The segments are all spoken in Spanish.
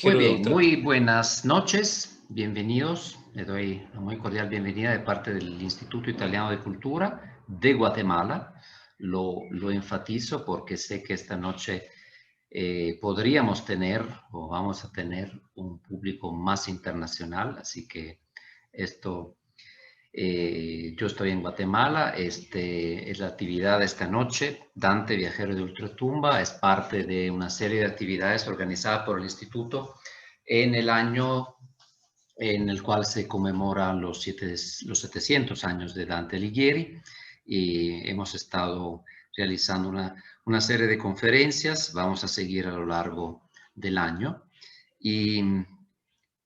Muy Quiero bien, muy buenas noches, bienvenidos. Le doy una muy cordial bienvenida de parte del Instituto Italiano de Cultura de Guatemala. Lo enfatizo porque sé que esta noche podríamos tener o vamos a tener un público más internacional, así que esto, yo estoy en Guatemala, es la actividad de esta noche. Dante, Viajero de Ultratumba, es parte de una serie de actividades organizadas por el Instituto en el año en el cual se conmemoran los 700 años de Dante Alighieri, y hemos estado realizando una serie de conferencias. Vamos a seguir a lo largo del año, y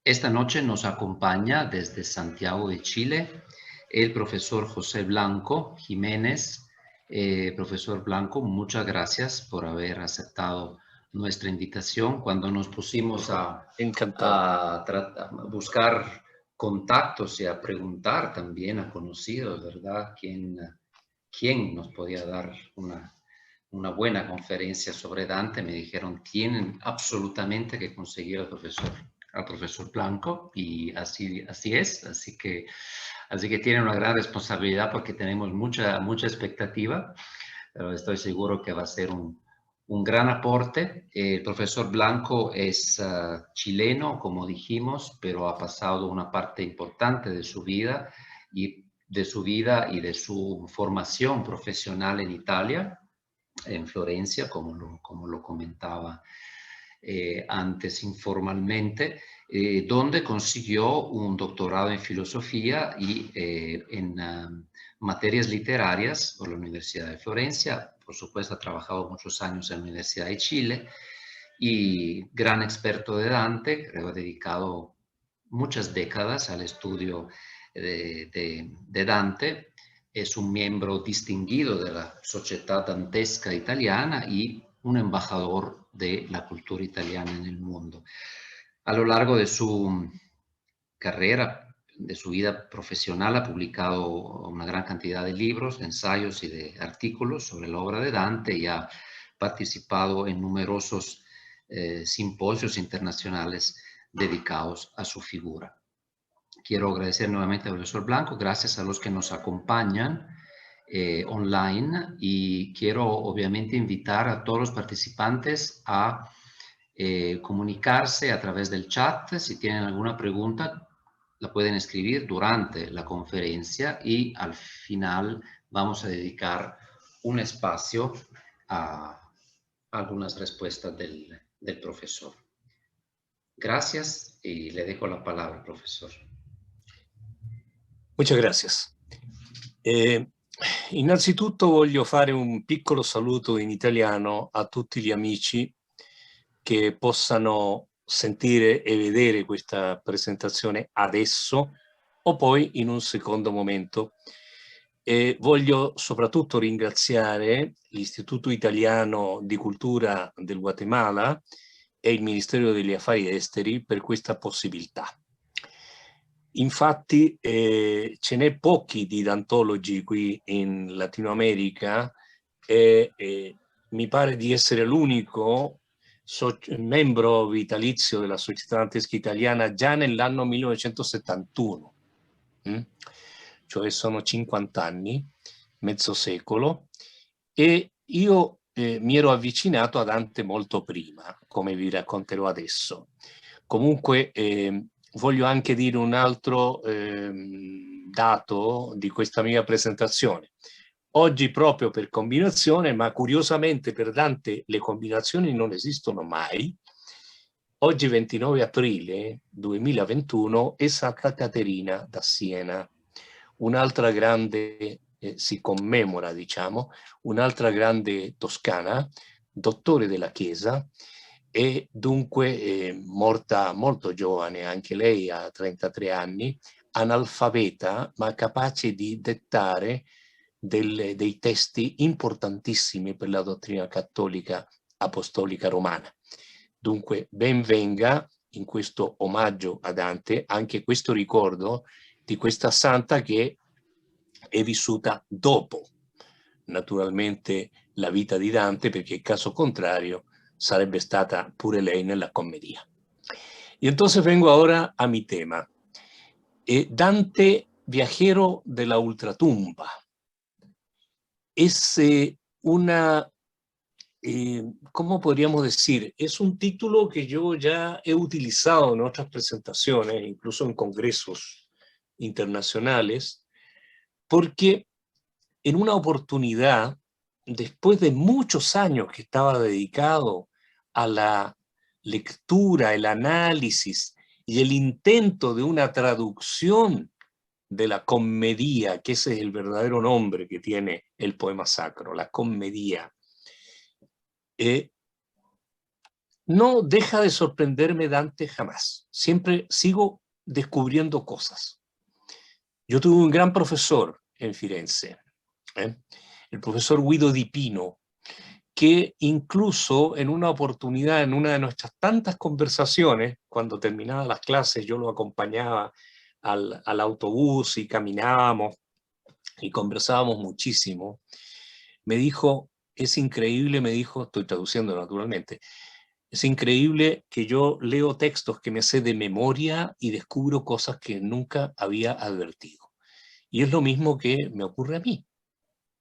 esta noche nos acompaña desde Santiago de Chile el profesor José Blanco Jiménez. Profesor Blanco, muchas gracias por haber aceptado nuestra invitación. Cuando nos pusimos Encantado. a buscar contactos y a preguntar también a conocidos, ¿verdad? ¿Quién nos podía dar una buena conferencia sobre Dante? Me dijeron, tienen absolutamente que conseguir al profesor Blanco, y así es. Así que tienen una gran responsabilidad porque tenemos mucha expectativa, pero estoy seguro que va a ser un gran aporte. El profesor Blanco es chileno, como dijimos, pero ha pasado una parte importante de su vida y de su formación profesional en Italia, en Florencia, como lo comentaba antes informalmente, donde consiguió un doctorado en filosofía y en materias literarias por la Universidad de Florencia. Por supuesto, ha trabajado muchos años en la Universidad de Chile, y gran experto de Dante. Creo que ha dedicado muchas décadas al estudio de Dante. Es un miembro distinguido de la Società Dantesca Italiana y un embajador de la cultura italiana en el mundo. A lo largo de su carrera, de su vida profesional, ha publicado una gran cantidad de libros, de ensayos y de artículos sobre la obra de Dante, y ha participado en numerosos simposios internacionales dedicados a su figura. Quiero agradecer nuevamente al profesor Blanco, gracias a los que nos acompañan online, y quiero obviamente invitar a todos los participantes a comunicarse a través del chat. Si tienen alguna pregunta, la pueden escribir durante la conferencia, y al final vamos a dedicar un espacio a algunas respuestas del profesor. Gracias, y le dejo la palabra al profesor. Muchas gracias. Innanzitutto voglio fare un piccolo saluto in italiano a tutti gli amici che possano sentire e vedere questa presentazione adesso o poi in un secondo momento. Voglio soprattutto ringraziare l'Istituto Italiano di Cultura del Guatemala e il Ministero degli Affari Esteri per questa possibilità. Infatti ce n'è pochi di dantologi qui in Latinoamerica, e mi pare di essere l'unico membro vitalizio della Società Dantesca Italiana già nell'anno 1971, cioè sono 50 anni, mezzo secolo, e io mi ero avvicinato a Dante molto prima, come vi racconterò adesso. Comunque voglio anche dire un altro dato di questa mia presentazione. Oggi, proprio per combinazione, ma curiosamente per Dante le combinazioni non esistono mai, oggi 29 aprile 2021 è Santa Caterina da Siena, un'altra grande, si commemora, diciamo, un'altra grande toscana, dottore della Chiesa, e dunque morta molto giovane, anche lei a 33 anni, analfabeta ma capace di dettare dei testi importantissimi per la dottrina cattolica apostolica romana. Dunque ben venga in questo omaggio a Dante anche questo ricordo di questa santa che è vissuta dopo naturalmente la vita di Dante, perché in caso contrario sarebbe stata pure lei nella commedia. Y entonces vengo ahora a mi tema. Dante, viajero de la ultratumba. Es ¿cómo podríamos decir? Es un título que yo ya he utilizado en otras presentaciones, incluso en congresos internacionales, porque en una oportunidad, después de muchos años que estaba dedicado a la lectura, el análisis y el intento de una traducción de la Commedia, que ese es el verdadero nombre que tiene el poema sacro, la Commedia, no deja de sorprenderme Dante jamás. Siempre sigo descubriendo cosas. Yo tuve un gran profesor en Firenze, el profesor Guido Di Pino, que incluso en una oportunidad, en una de nuestras tantas conversaciones, cuando terminaban las clases, yo lo acompañaba al autobús y caminábamos y conversábamos muchísimo, me dijo, es increíble, me dijo, estoy traduciendo naturalmente, es increíble que yo leo textos que me sé de memoria y descubro cosas que nunca había advertido. Y es lo mismo que me ocurre a mí,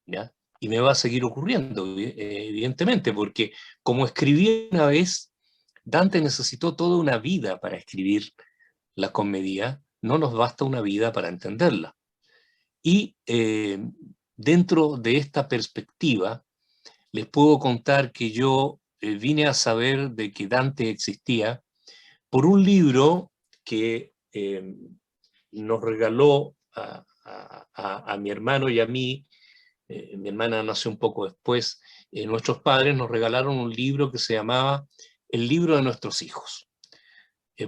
¿ya? Y me va a seguir ocurriendo, evidentemente, porque como escribí una vez, Dante necesitó toda una vida para escribir la Commedia, no nos basta una vida para entenderla. Y dentro de esta perspectiva, les puedo contar que yo vine a saber de que Dante existía por un libro que nos regaló a mi hermano y a mí. Mi hermana nació un poco después. Nuestros padres nos regalaron un libro que se llamaba El libro de nuestros hijos,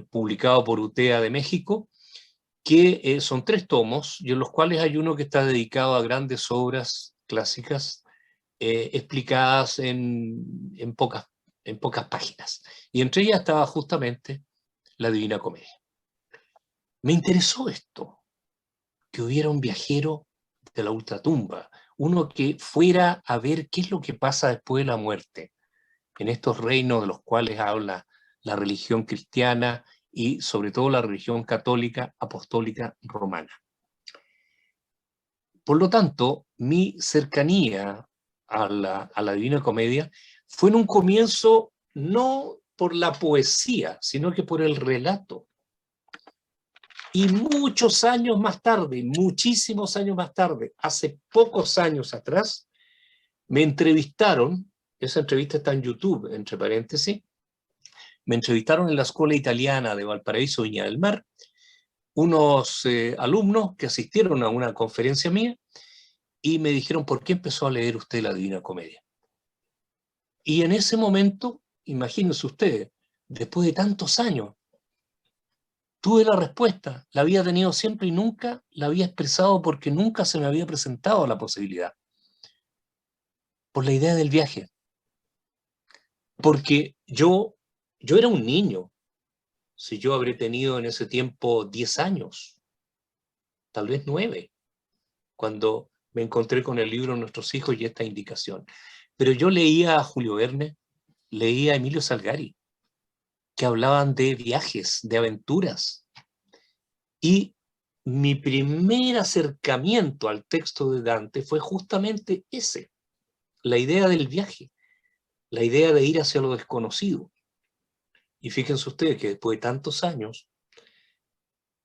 publicado por UTEA de México, que son 3 tomos, y en los cuales hay uno que está dedicado a grandes obras clásicas, explicadas en pocas páginas. Y entre ellas estaba justamente la Divina Comedia. Me interesó esto, que hubiera un viajero de la ultratumba, uno que fuera a ver qué es lo que pasa después de la muerte, en estos reinos de los cuales habla la religión cristiana y sobre todo la religión católica apostólica romana. Por lo tanto, mi cercanía a la Divina Comedia fue en un comienzo no por la poesía, sino que por el relato. Y muchos años más tarde, muchísimos años más tarde, hace pocos años atrás, me entrevistaron, esa entrevista está en YouTube, entre paréntesis, me entrevistaron en la Escuela Italiana de Valparaíso, Viña del Mar, unos alumnos que asistieron a una conferencia mía y me dijeron, ¿por qué empezó a leer usted la Divina Comedia? Y en ese momento, imagínense ustedes, después de tantos años, tuve la respuesta, la había tenido siempre y nunca la había expresado porque nunca se me había presentado la posibilidad. Por la idea del viaje. Porque yo era un niño, si yo habré tenido en ese tiempo 10 años, tal vez 9, cuando me encontré con el libro Nuestros hijos y esta indicación. Pero yo leía a Julio Verne, leía a Emilio Salgari, que hablaban de viajes, de aventuras. Y mi primer acercamiento al texto de Dante fue justamente ese, la idea del viaje, la idea de ir hacia lo desconocido. Y fíjense ustedes que después de tantos años,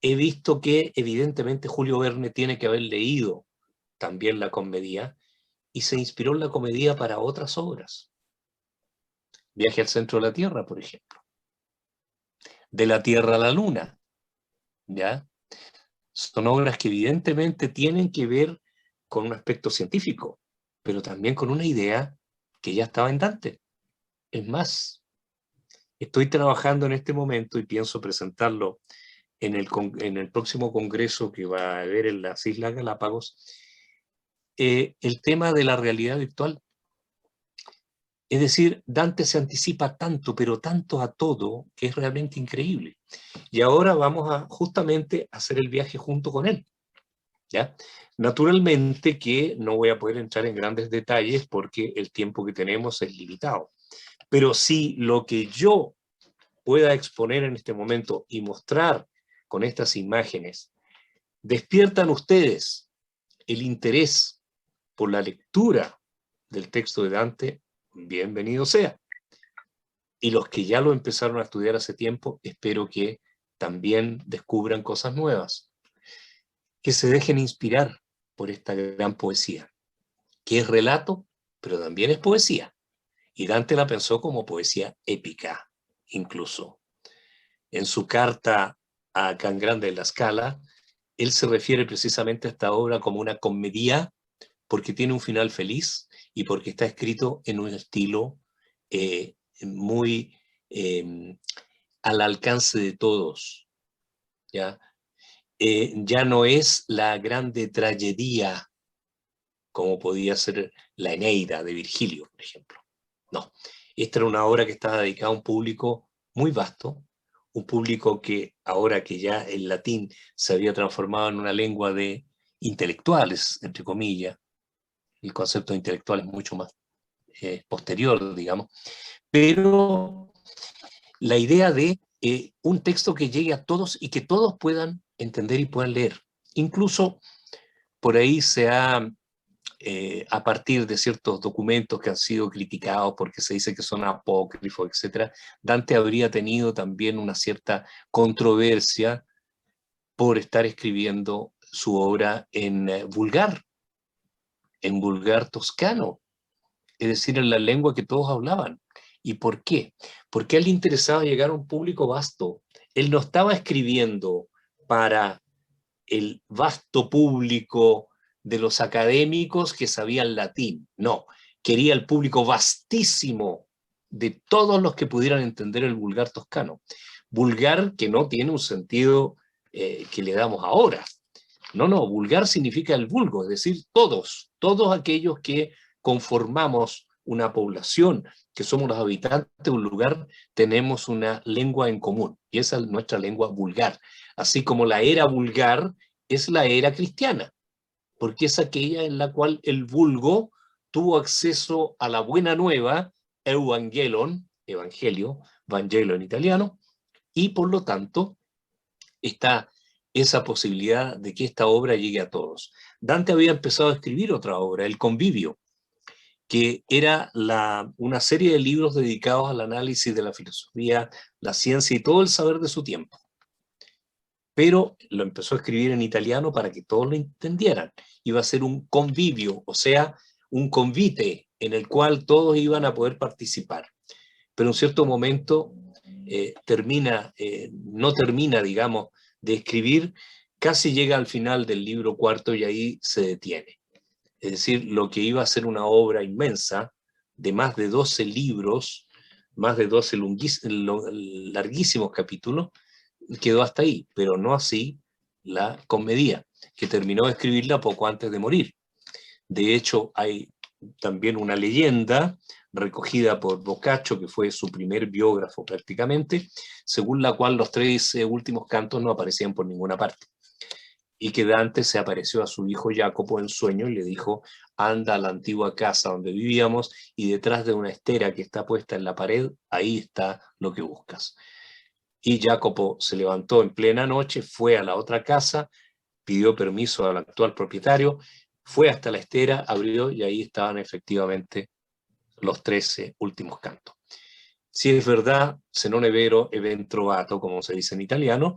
he visto que evidentemente Julio Verne tiene que haber leído también la Commedia y se inspiró en la Commedia para otras obras. Viaje al centro de la Tierra, por ejemplo. De la Tierra a la Luna, ¿ya? Son obras que evidentemente tienen que ver con un aspecto científico, pero también con una idea que ya estaba en Dante. Es más, estoy trabajando en este momento y pienso presentarlo en el próximo congreso que va a haber en las Islas Galápagos, el tema de la realidad virtual. Es decir, Dante se anticipa tanto, pero tanto a todo, que es realmente increíble. Y ahora vamos a justamente hacer el viaje junto con él, ¿ya? Naturalmente que no voy a poder entrar en grandes detalles porque el tiempo que tenemos es limitado. Pero sí, lo que yo pueda exponer en este momento y mostrar con estas imágenes, despiertan ustedes el interés por la lectura del texto de Dante, bienvenido sea. Y los que ya lo empezaron a estudiar hace tiempo, espero que también descubran cosas nuevas, que se dejen inspirar por esta gran poesía, que es relato, pero también es poesía. Y Dante la pensó como poesía épica, incluso. En su carta a Can Grande de la Scala, él se refiere precisamente a esta obra como una comedia, porque tiene un final feliz y porque está escrito en un estilo muy al alcance de todos, ¿ya? Ya no es la grande tragedia como podía ser la Eneida de Virgilio, por ejemplo. No, esta era una obra que estaba dedicada a un público muy vasto, un público que ahora que ya el latín se había transformado en una lengua de intelectuales, entre comillas, el concepto de intelectual es mucho más posterior, digamos, pero la idea de un texto que llegue a todos y que todos puedan entender y puedan leer. Incluso por ahí se ha, a partir de ciertos documentos que han sido criticados porque se dice que son apócrifos, etc., Dante habría tenido también una cierta controversia por estar escribiendo su obra en vulgar toscano, es decir, en la lengua que todos hablaban. ¿Y por qué? Porque a él le interesaba llegar a un público vasto. Él no estaba escribiendo para el vasto público de los académicos que sabían latín. No, quería el público vastísimo de todos los que pudieran entender el vulgar toscano. Vulgar que no tiene un sentido que le damos ahora. No, vulgar significa el vulgo, es decir, todos aquellos que conformamos una población, que somos los habitantes de un lugar, tenemos una lengua en común, y esa es nuestra lengua vulgar. Así como la era vulgar es la era cristiana, porque es aquella en la cual el vulgo tuvo acceso a la buena nueva, evangelio en italiano, y por lo tanto está esa posibilidad de que esta obra llegue a todos. Dante había empezado a escribir otra obra, El Convivio, que era una serie de libros dedicados al análisis de la filosofía, la ciencia y todo el saber de su tiempo. Pero lo empezó a escribir en italiano para que todos lo entendieran. Iba a ser un convivio, o sea, un convite en el cual todos iban a poder participar. Pero en cierto momento no termina, digamos, de escribir, casi llega al final del libro cuarto y ahí se detiene. Es decir, lo que iba a ser una obra inmensa de más de 12 libros, más de 12 larguísimos capítulos, quedó hasta ahí, pero no así la comedia, que terminó de escribirla poco antes de morir. De hecho, hay también una leyenda recogida por Boccaccio, que fue su primer biógrafo prácticamente, según la cual los 3 últimos cantos no aparecían por ninguna parte. Y que Dante se apareció a su hijo Jacopo en sueño y le dijo: anda a la antigua casa donde vivíamos y detrás de una estera que está puesta en la pared, ahí está lo que buscas. Y Jacopo se levantó en plena noche, fue a la otra casa, pidió permiso al actual propietario, fue hasta la estera, abrió y ahí estaban efectivamente los 13 últimos cantos. Si es verdad, se non è vero, è ben trovato, como se dice en italiano,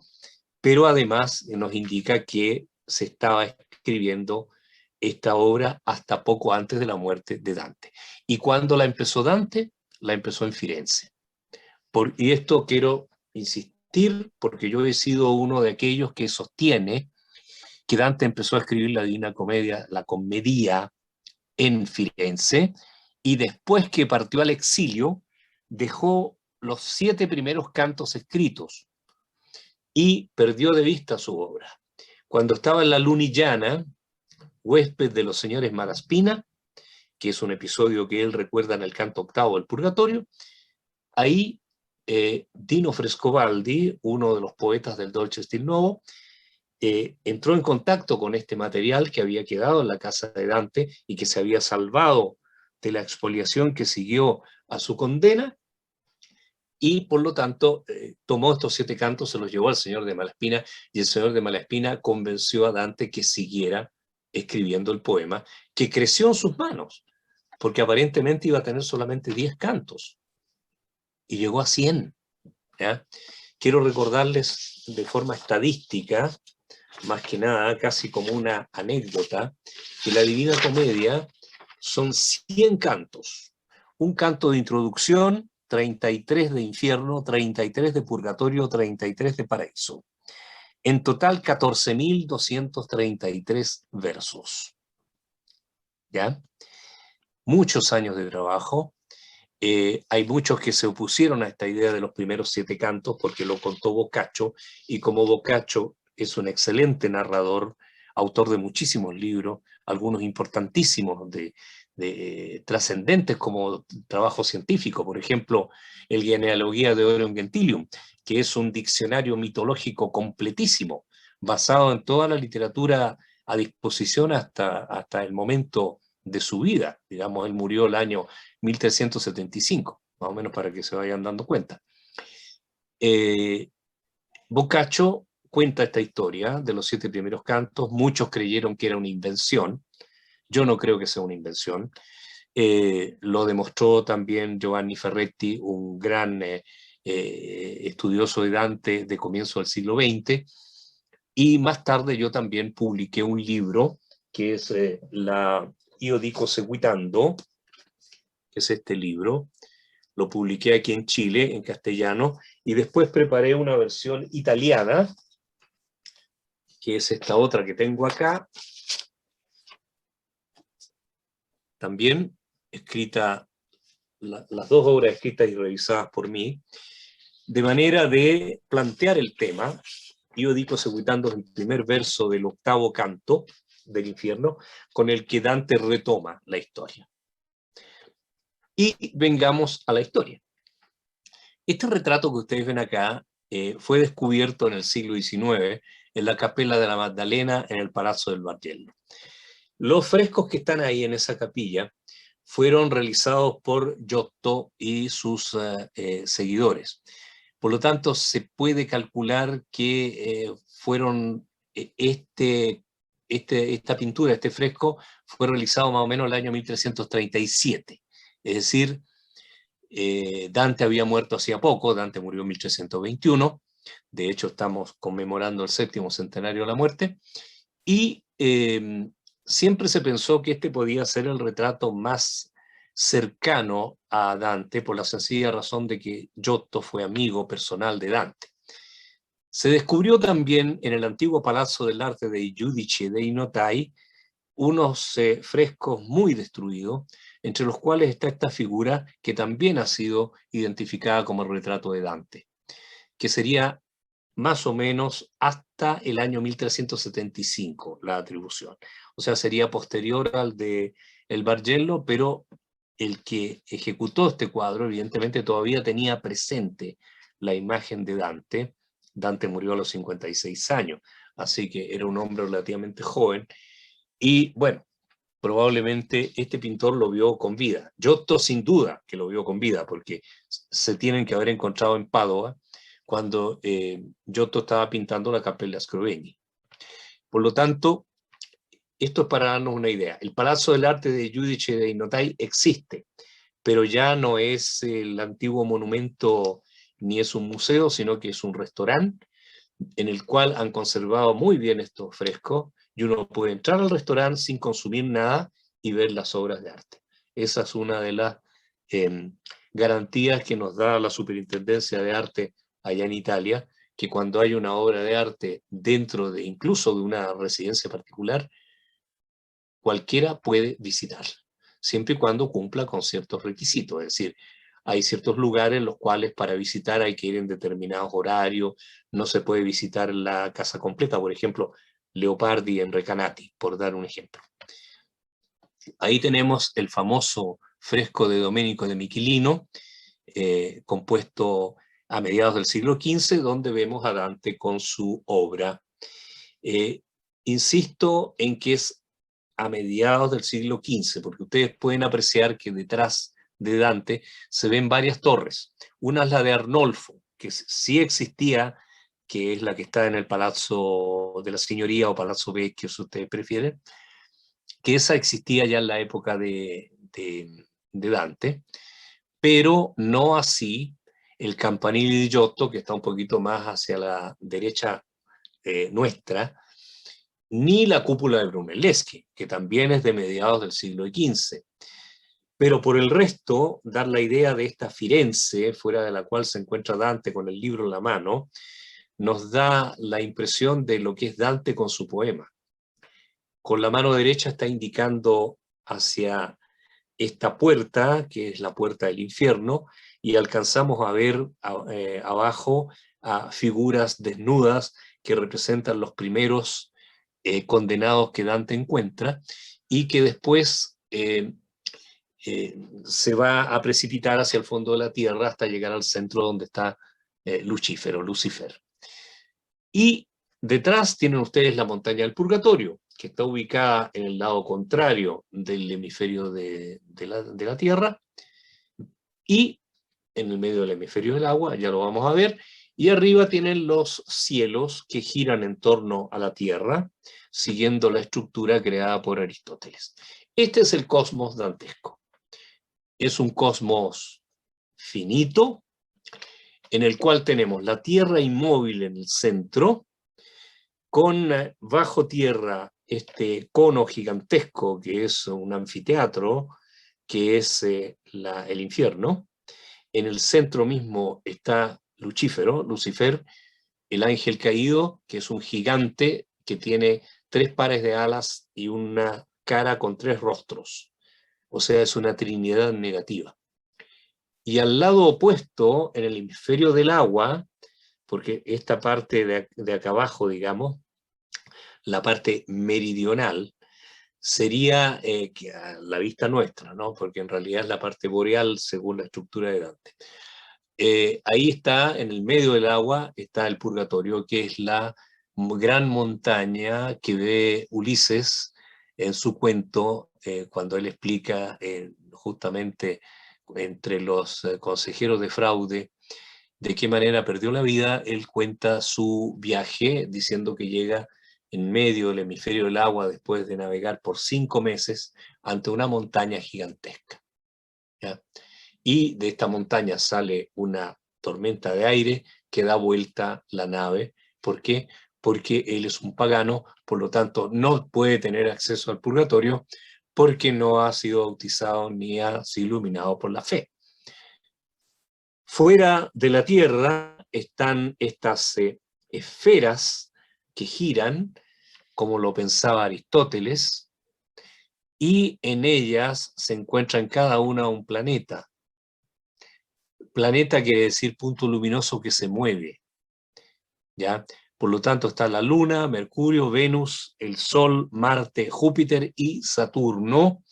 pero además nos indica que se estaba escribiendo esta obra hasta poco antes de la muerte de Dante. ¿Y cuando la empezó Dante? La empezó en Firenze. Y esto quiero insistir porque yo he sido uno de aquellos que sostiene que Dante empezó a escribir la Divina Comedia, la comedia, en Firenze, y después que partió al exilio, dejó los 7 primeros cantos escritos y perdió de vista su obra. Cuando estaba en la Lunigiana, huésped de los señores Malaspina, que es un episodio que él recuerda en el canto octavo del Purgatorio, ahí Dino Frescobaldi, uno de los poetas del Dolce Stil Novo, entró en contacto con este material que había quedado en la casa de Dante y que se había salvado de la expoliación que siguió a su condena, y por lo tanto tomó estos 7 cantos, se los llevó al señor de Malaspina, y el señor de Malaspina convenció a Dante que siguiera escribiendo el poema, que creció en sus manos, porque aparentemente iba a tener solamente 10 cantos, y llegó a 100. ¿Ya? Quiero recordarles de forma estadística, más que nada, casi como una anécdota, que la Divina Comedia son 100 cantos. Un canto de introducción, 33 de infierno, 33 de purgatorio, 33 de paraíso. En total, 14.233 versos. ¿Ya? Muchos años de trabajo. Hay muchos que se opusieron a esta idea de los primeros 7 cantos porque lo contó Boccaccio, y como Boccaccio es un excelente narrador, autor de muchísimos libros, algunos importantísimos, trascendentes como trabajo científico, por ejemplo, el Genealogía de Orion Gentilium, que es un diccionario mitológico completísimo, basado en toda la literatura a disposición hasta el momento de su vida. Digamos, él murió el año 1375, más o menos para que se vayan dando cuenta. Boccaccio cuenta esta historia de los 7 primeros cantos. Muchos creyeron que era una invención. Yo no creo que sea una invención. Lo demostró también Giovanni Ferretti, un gran estudioso de Dante de comienzo del siglo XX. Y más tarde yo también publiqué un libro que es Io dico seguitando, que es este libro. Lo publiqué aquí en Chile, en castellano, y después preparé una versión italiana, que es esta otra que tengo acá, también escrita, las 2 obras escritas y revisadas por mí, de manera de plantear el tema. Io dico seguitando el primer verso del 8º canto del infierno, con el que Dante retoma la historia. Y vengamos a la historia. Este retrato que ustedes ven acá fue descubierto en el siglo XIX en la Capella de la Magdalena en el Palazzo del Bargello. Los frescos que están ahí en esa capilla fueron realizados por Giotto y sus seguidores. Por lo tanto, se puede calcular que esta pintura, este fresco, fue realizado más o menos el año 1337. Es decir, Dante había muerto hacía poco, Dante murió en 1321, de hecho estamos conmemorando el 7º centenario de la muerte, y siempre se pensó que este podía ser el retrato más cercano a Dante, por la sencilla razón de que Giotto fue amigo personal de Dante. Se descubrió también en el antiguo Palazzo del Arte dei Giudici dei Notai unos frescos muy destruidos, entre los cuales está esta figura que también ha sido identificada como el retrato de Dante, que sería más o menos hasta el año 1375 la atribución. O sea, sería posterior al de el Bargello, pero el que ejecutó este cuadro evidentemente todavía tenía presente la imagen de Dante. Dante murió a los 56 años, así que era un hombre relativamente joven. Y bueno, probablemente este pintor lo vio con vida. Giotto sin duda que lo vio con vida, porque se tienen que haber encontrado en Padua cuando Giotto estaba pintando la Cappella Scrovegni. Por lo tanto, esto es para darnos una idea. El Palazzo del Arte de Giudici dei Notai existe, pero ya no es el antiguo monumento ni es un museo, sino que es un restaurante en el cual han conservado muy bien estos frescos, y uno puede entrar al restaurante sin consumir nada y ver las obras de arte. Esa es una de las garantías que nos da la Superintendencia de Arte allá en Italia, que cuando hay una obra de arte dentro de incluso de una residencia particular, cualquiera puede visitarla, siempre y cuando cumpla con ciertos requisitos. Es decir, hay ciertos lugares en los cuales para visitar hay que ir en determinados horarios, no se puede visitar la casa completa, por ejemplo, Leopardi en Recanati, por dar un ejemplo. Ahí tenemos el famoso fresco de Domenico de Michelino, compuesto a mediados del siglo XV, donde vemos a Dante con su obra. Insisto en que es a mediados del siglo XV, porque ustedes pueden apreciar que detrás de Dante, se ven varias torres. Una es la de Arnolfo, que sí existía, que es la que está en el Palazzo de la Signoria o Palazzo Vecchio, si ustedes prefieren, que esa existía ya en la época de Dante, pero no así el campanile di Giotto, que está un poquito más hacia la derecha nuestra, ni la cúpula de Brunelleschi, que también es de mediados del siglo XV. Pero por el resto, dar la idea de esta Firenze, fuera de la cual se encuentra Dante con el libro en la mano, nos da la impresión de lo que es Dante con su poema. Con la mano derecha está indicando hacia esta puerta, que es la puerta del infierno, y alcanzamos a ver abajo a figuras desnudas que representan los primeros condenados que Dante encuentra, y que después se va a precipitar hacia el fondo de la tierra hasta llegar al centro donde está Lucifer. Y detrás tienen ustedes la montaña del Purgatorio, que está ubicada en el lado contrario del hemisferio de la Tierra, y en el medio del hemisferio del agua, ya lo vamos a ver, y arriba tienen los cielos que giran en torno a la Tierra, siguiendo la estructura creada por Aristóteles. Este es el cosmos dantesco. Es un cosmos finito, en el cual tenemos la Tierra inmóvil en el centro, con bajo tierra este cono gigantesco que es un anfiteatro, que es el infierno. En el centro mismo está Lucifer, el ángel caído, que es un gigante que tiene 3 pares de alas y una cara con 3 rostros. O sea, es una trinidad negativa. Y al lado opuesto, en el hemisferio del agua, porque esta parte de acá abajo, digamos, la parte meridional, sería que a la vista nuestra, ¿no? Porque en realidad es la parte boreal según la estructura de Dante. Ahí está, en el medio del agua, está el purgatorio, que es la gran montaña que ve Ulises en su cuento, cuando él explica justamente entre los consejeros de fraude de qué manera perdió la vida. Él cuenta su viaje diciendo que llega en medio del hemisferio del agua después de navegar por 5 meses ante una montaña gigantesca, ¿ya? Y de esta montaña sale una tormenta de aire que da vuelta la nave. ¿Por qué? Porque él es un pagano, por lo tanto no puede tener acceso al purgatorio porque no ha sido bautizado ni ha sido iluminado por la fe. Fuera de la Tierra están estas esferas que giran, como lo pensaba Aristóteles, y en ellas se encuentra en cada una un planeta. Planeta quiere decir punto luminoso que se mueve, ¿ya? Por lo tanto está la Luna, Mercurio, Venus, el Sol, Marte, Júpiter y Saturno,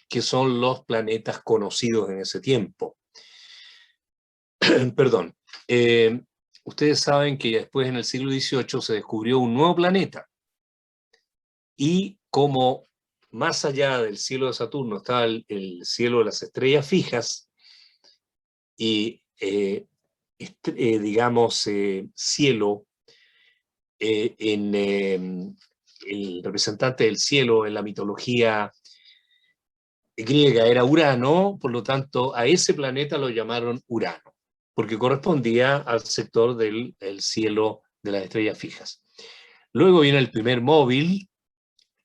que son los planetas conocidos en ese tiempo. Perdón. Ustedes saben que después en el siglo XVIII se descubrió un nuevo planeta, y como más allá del cielo de Saturno estaba el cielo de las estrellas fijas, y digamos cielo, el representante del cielo en la mitología griega era Urano, por lo tanto a ese planeta lo llamaron Urano, porque correspondía al sector del cielo de las estrellas fijas. Luego viene el primer móvil,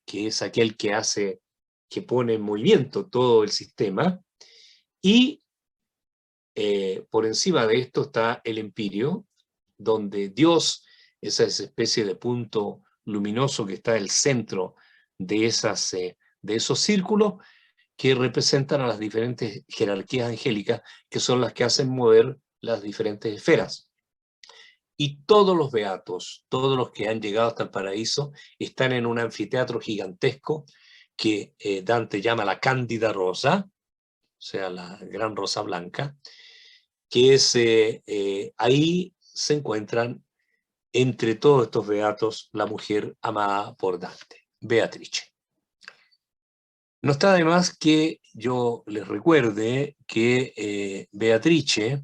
que es aquel que pone en movimiento todo el sistema, y por encima de esto está el Empirio, donde Dios es esa especie de punto luminoso que está en el centro de esos círculos que representan a las diferentes jerarquías angélicas, que son las que hacen mover las diferentes esferas. Y todos los beatos, todos los que han llegado hasta el paraíso, están en un anfiteatro gigantesco que Dante llama la Cándida Rosa, o sea, la gran rosa blanca, que es ahí se encuentran entre todos estos beatos la mujer amada por Dante, Beatrice. No está de más que yo les recuerde que Beatrice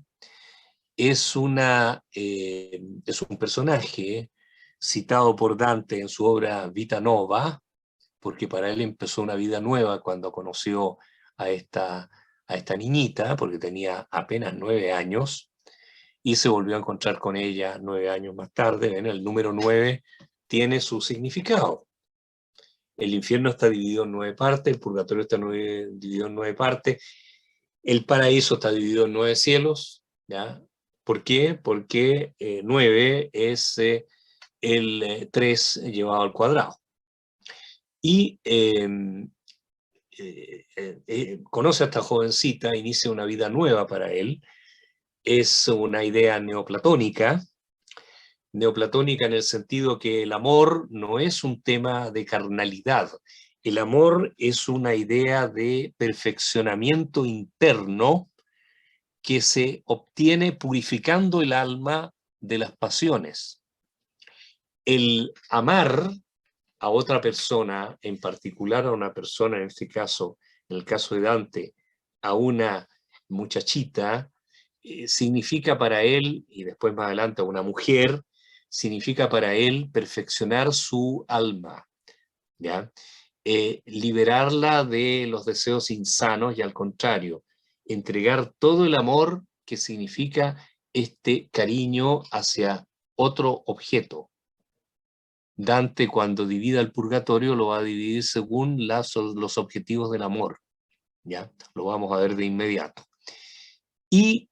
es un personaje citado por Dante en su obra Vita Nova, porque para él empezó una vida nueva cuando conoció a esta niñita, porque tenía apenas 9 años, y se volvió a encontrar con ella 9 años más tarde. ¿Ven? El número 9 tiene su significado. El infierno está dividido en 9 partes, el purgatorio está dividido en 9 partes, el paraíso está dividido en 9 cielos, ¿ya? ¿Por qué? Porque 9 es el 3 llevado al cuadrado. Y conoce a esta jovencita, inicia una vida nueva para él. Es una idea neoplatónica en el sentido que el amor no es un tema de carnalidad. El amor es una idea de perfeccionamiento interno que se obtiene purificando el alma de las pasiones. El amar a otra persona, en particular a una persona, en este caso, en el caso de Dante, a una muchachita, significa para él, y después más adelante a una mujer, significa para él perfeccionar su alma, ¿ya? Liberarla de los deseos insanos y al contrario, entregar todo el amor que significa este cariño hacia otro objeto. Dante, cuando divida el purgatorio, lo va a dividir según los objetivos del amor, ¿ya? Lo vamos a ver de inmediato. Y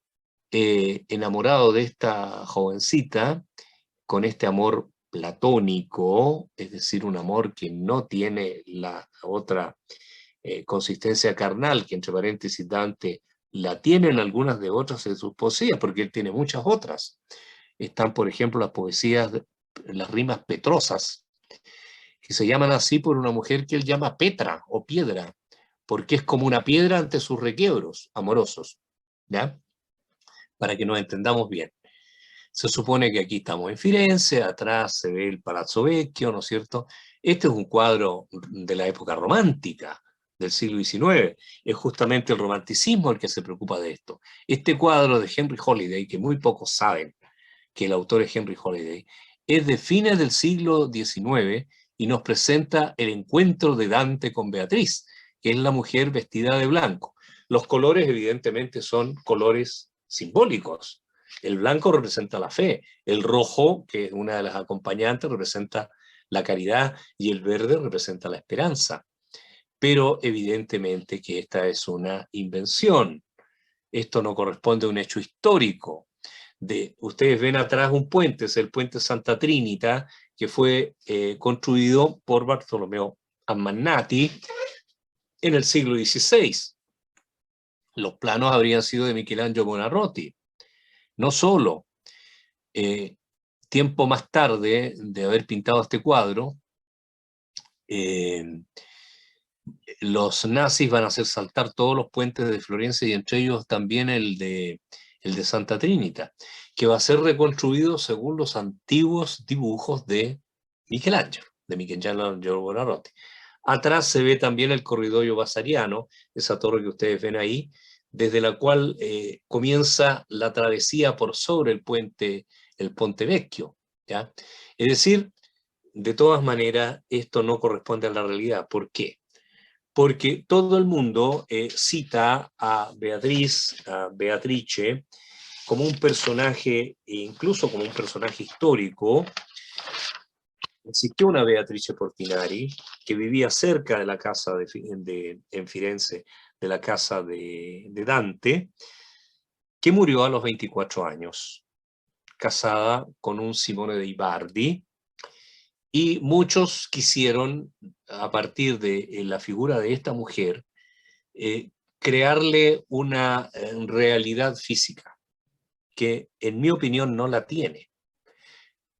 enamorado de esta jovencita, con este amor platónico, es decir, un amor que no tiene la otra consistencia carnal, que entre paréntesis Dante la tiene en algunas de otras de sus poesías, porque él tiene muchas otras. Están, por ejemplo, las poesías, las rimas petrosas, que se llaman así por una mujer que él llama Petra o Piedra, porque es como una piedra ante sus requiebros amorosos, ¿ya? Para que nos entendamos bien. Se supone que aquí estamos en Firenze, atrás se ve el Palazzo Vecchio, ¿no es cierto? Este es un cuadro de la época romántica, del siglo XIX. Es justamente el romanticismo el que se preocupa de esto. Este cuadro de Henry Holiday, que muy pocos saben que el autor es Henry Holiday, es de fines del siglo XIX y nos presenta el encuentro de Dante con Beatriz, que es la mujer vestida de blanco. Los colores evidentemente son colores simbólicos. El blanco representa la fe, el rojo, que es una de las acompañantes, representa la caridad y el verde representa la esperanza. Pero evidentemente que esta es una invención. Esto no corresponde a un hecho histórico. Ustedes ven atrás un puente, es el puente Santa Trinita, que fue construido por Bartolomeo Ammanati en el siglo XVI. Los planos habrían sido de Michelangelo Buonarroti. No solo, tiempo más tarde de haber pintado este cuadro, los nazis van a hacer saltar todos los puentes de Florencia y entre ellos también el de Santa Trinita, que va a ser reconstruido según los antiguos dibujos de Michelangelo Buonarroti. Atrás se ve también el corridoio vasariano, esa torre que ustedes ven ahí, desde la cual comienza la travesía por sobre el Ponte Vecchio, ¿ya? Es decir, de todas maneras, esto no corresponde a la realidad. ¿Por qué? Porque todo el mundo cita a Beatrice, como un personaje, incluso como un personaje histórico. Existió una Beatrice Portinari que vivía cerca de la casa en Firenze, de la casa de Dante, que murió a los 24 años, casada con un Simone dei Bardi, y muchos quisieron, a partir de la figura de esta mujer, crearle una realidad física, que en mi opinión no la tiene.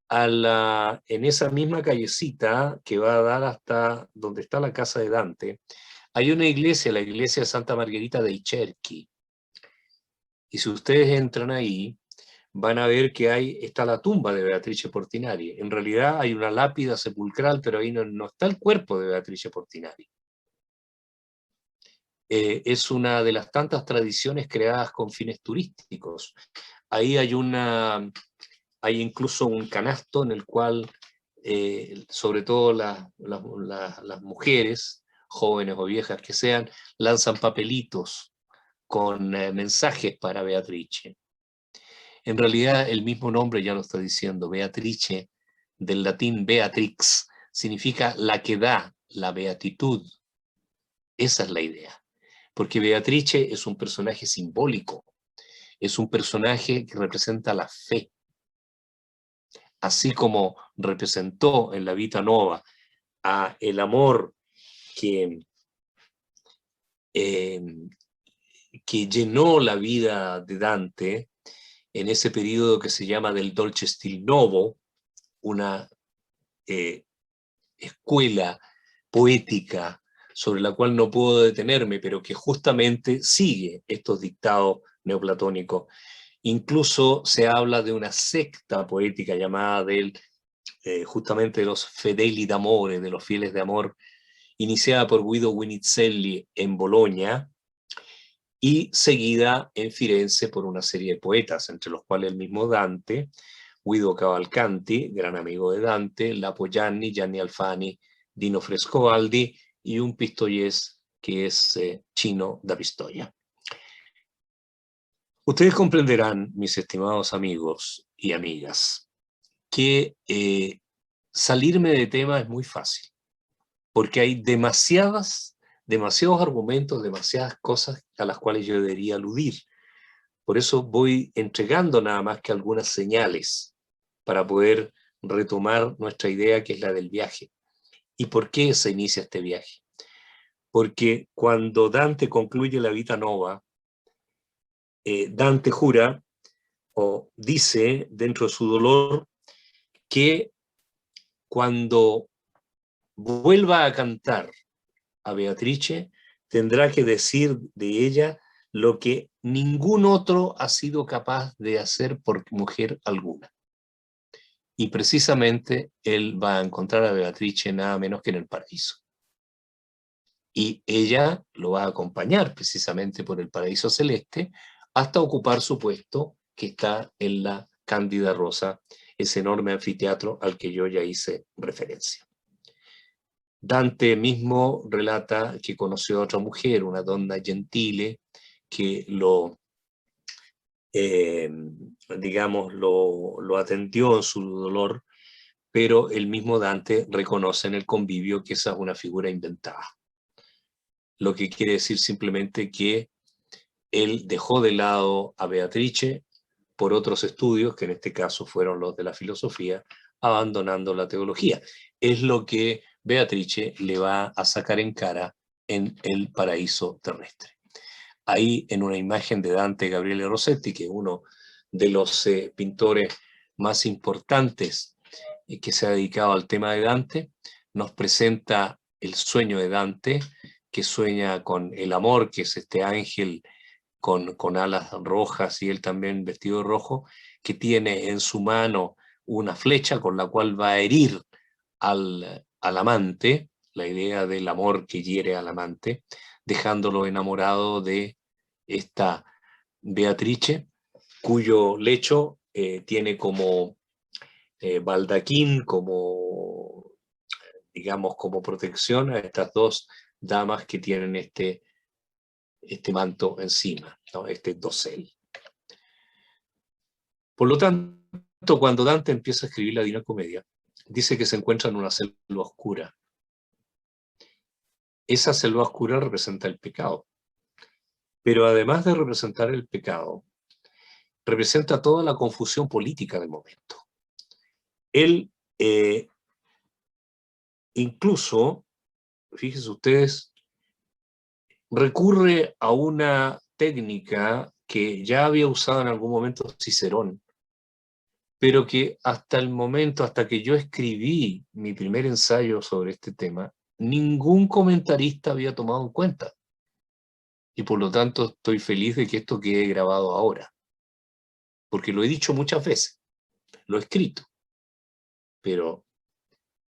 En esa misma callecita que va a dar hasta donde está la casa de Dante, hay una iglesia, la iglesia de Santa Margherita dei Cerchi. Y si ustedes entran ahí, van a ver que está la tumba de Beatrice Portinari. En realidad hay una lápida sepulcral, pero ahí no está el cuerpo de Beatrice Portinari. es una de las tantas tradiciones creadas con fines turísticos. Ahí hay incluso un canasto en el cual, sobre todo las mujeres, jóvenes o viejas que sean, lanzan papelitos con mensajes para Beatrice. En realidad el mismo nombre ya lo está diciendo. Beatrice, del latín beatrix, significa la que da, la beatitud. Esa es la idea. Porque Beatrice es un personaje simbólico, es un personaje que representa la fe. Así como representó en la Vita Nova a el amor que llenó la vida de Dante en ese periodo que se llama del Dolce Stil Novo, una escuela poética sobre la cual no puedo detenerme, pero que justamente sigue estos dictados neoplatónicos. Incluso se habla de una secta poética llamada justamente de los Fedeli d'Amore, de los fieles de amor, iniciada por Guido Guinizelli en Bolonia y seguida en Firenze por una serie de poetas, entre los cuales el mismo Dante, Guido Cavalcanti, gran amigo de Dante, Lapo Gianni, Gianni Alfani, Dino Frescobaldi y un pistoiese que es Cino da Pistoia. Ustedes comprenderán, mis estimados amigos y amigas, que salirme de tema es muy fácil, porque hay demasiados argumentos, demasiadas cosas a las cuales yo debería aludir. Por eso voy entregando nada más que algunas señales para poder retomar nuestra idea, que es la del viaje. ¿Y por qué se inicia este viaje? Porque cuando Dante concluye la Vita Nova, Dante jura o dice dentro de su dolor que cuando vuelva a cantar a Beatrice, tendrá que decir de ella lo que ningún otro ha sido capaz de hacer por mujer alguna. Y precisamente él va a encontrar a Beatrice nada menos que en el paraíso. Y ella lo va a acompañar precisamente por el paraíso celeste hasta ocupar su puesto que está en la Cándida Rosa, ese enorme anfiteatro al que yo ya hice referencia. Dante mismo relata que conoció a otra mujer, una donna gentile, que lo atendió en su dolor, pero el mismo Dante reconoce en el convivio que esa es una figura inventada. Lo que quiere decir simplemente que él dejó de lado a Beatrice por otros estudios, que en este caso fueron los de la filosofía, abandonando la teología. Es lo que Beatrice le va a sacar en cara en el paraíso terrestre. Ahí, en una imagen de Dante Gabriele Rossetti, que es uno de los pintores más importantes que se ha dedicado al tema de Dante, nos presenta el sueño de Dante, que sueña con el amor, que es este ángel con alas rojas y él también vestido de rojo, que tiene en su mano una flecha con la cual va a herir al amante, la idea del amor que hiere al amante, dejándolo enamorado de esta Beatrice, cuyo lecho tiene como baldaquín, como, digamos, como protección a estas dos damas que tienen este manto encima, ¿no? Este dosel. Por lo tanto, cuando Dante empieza a escribir la Divina Comedia, dice que se encuentra en una selva oscura. Esa selva oscura representa el pecado. Pero además de representar el pecado, representa toda la confusión política del momento. Él incluso, fíjense ustedes, recurre a una técnica que ya había usado en algún momento Cicerón, pero que hasta el momento, hasta que yo escribí mi primer ensayo sobre este tema, ningún comentarista había tomado en cuenta. Y por lo tanto estoy feliz de que esto quede grabado ahora. Porque lo he dicho muchas veces, lo he escrito, pero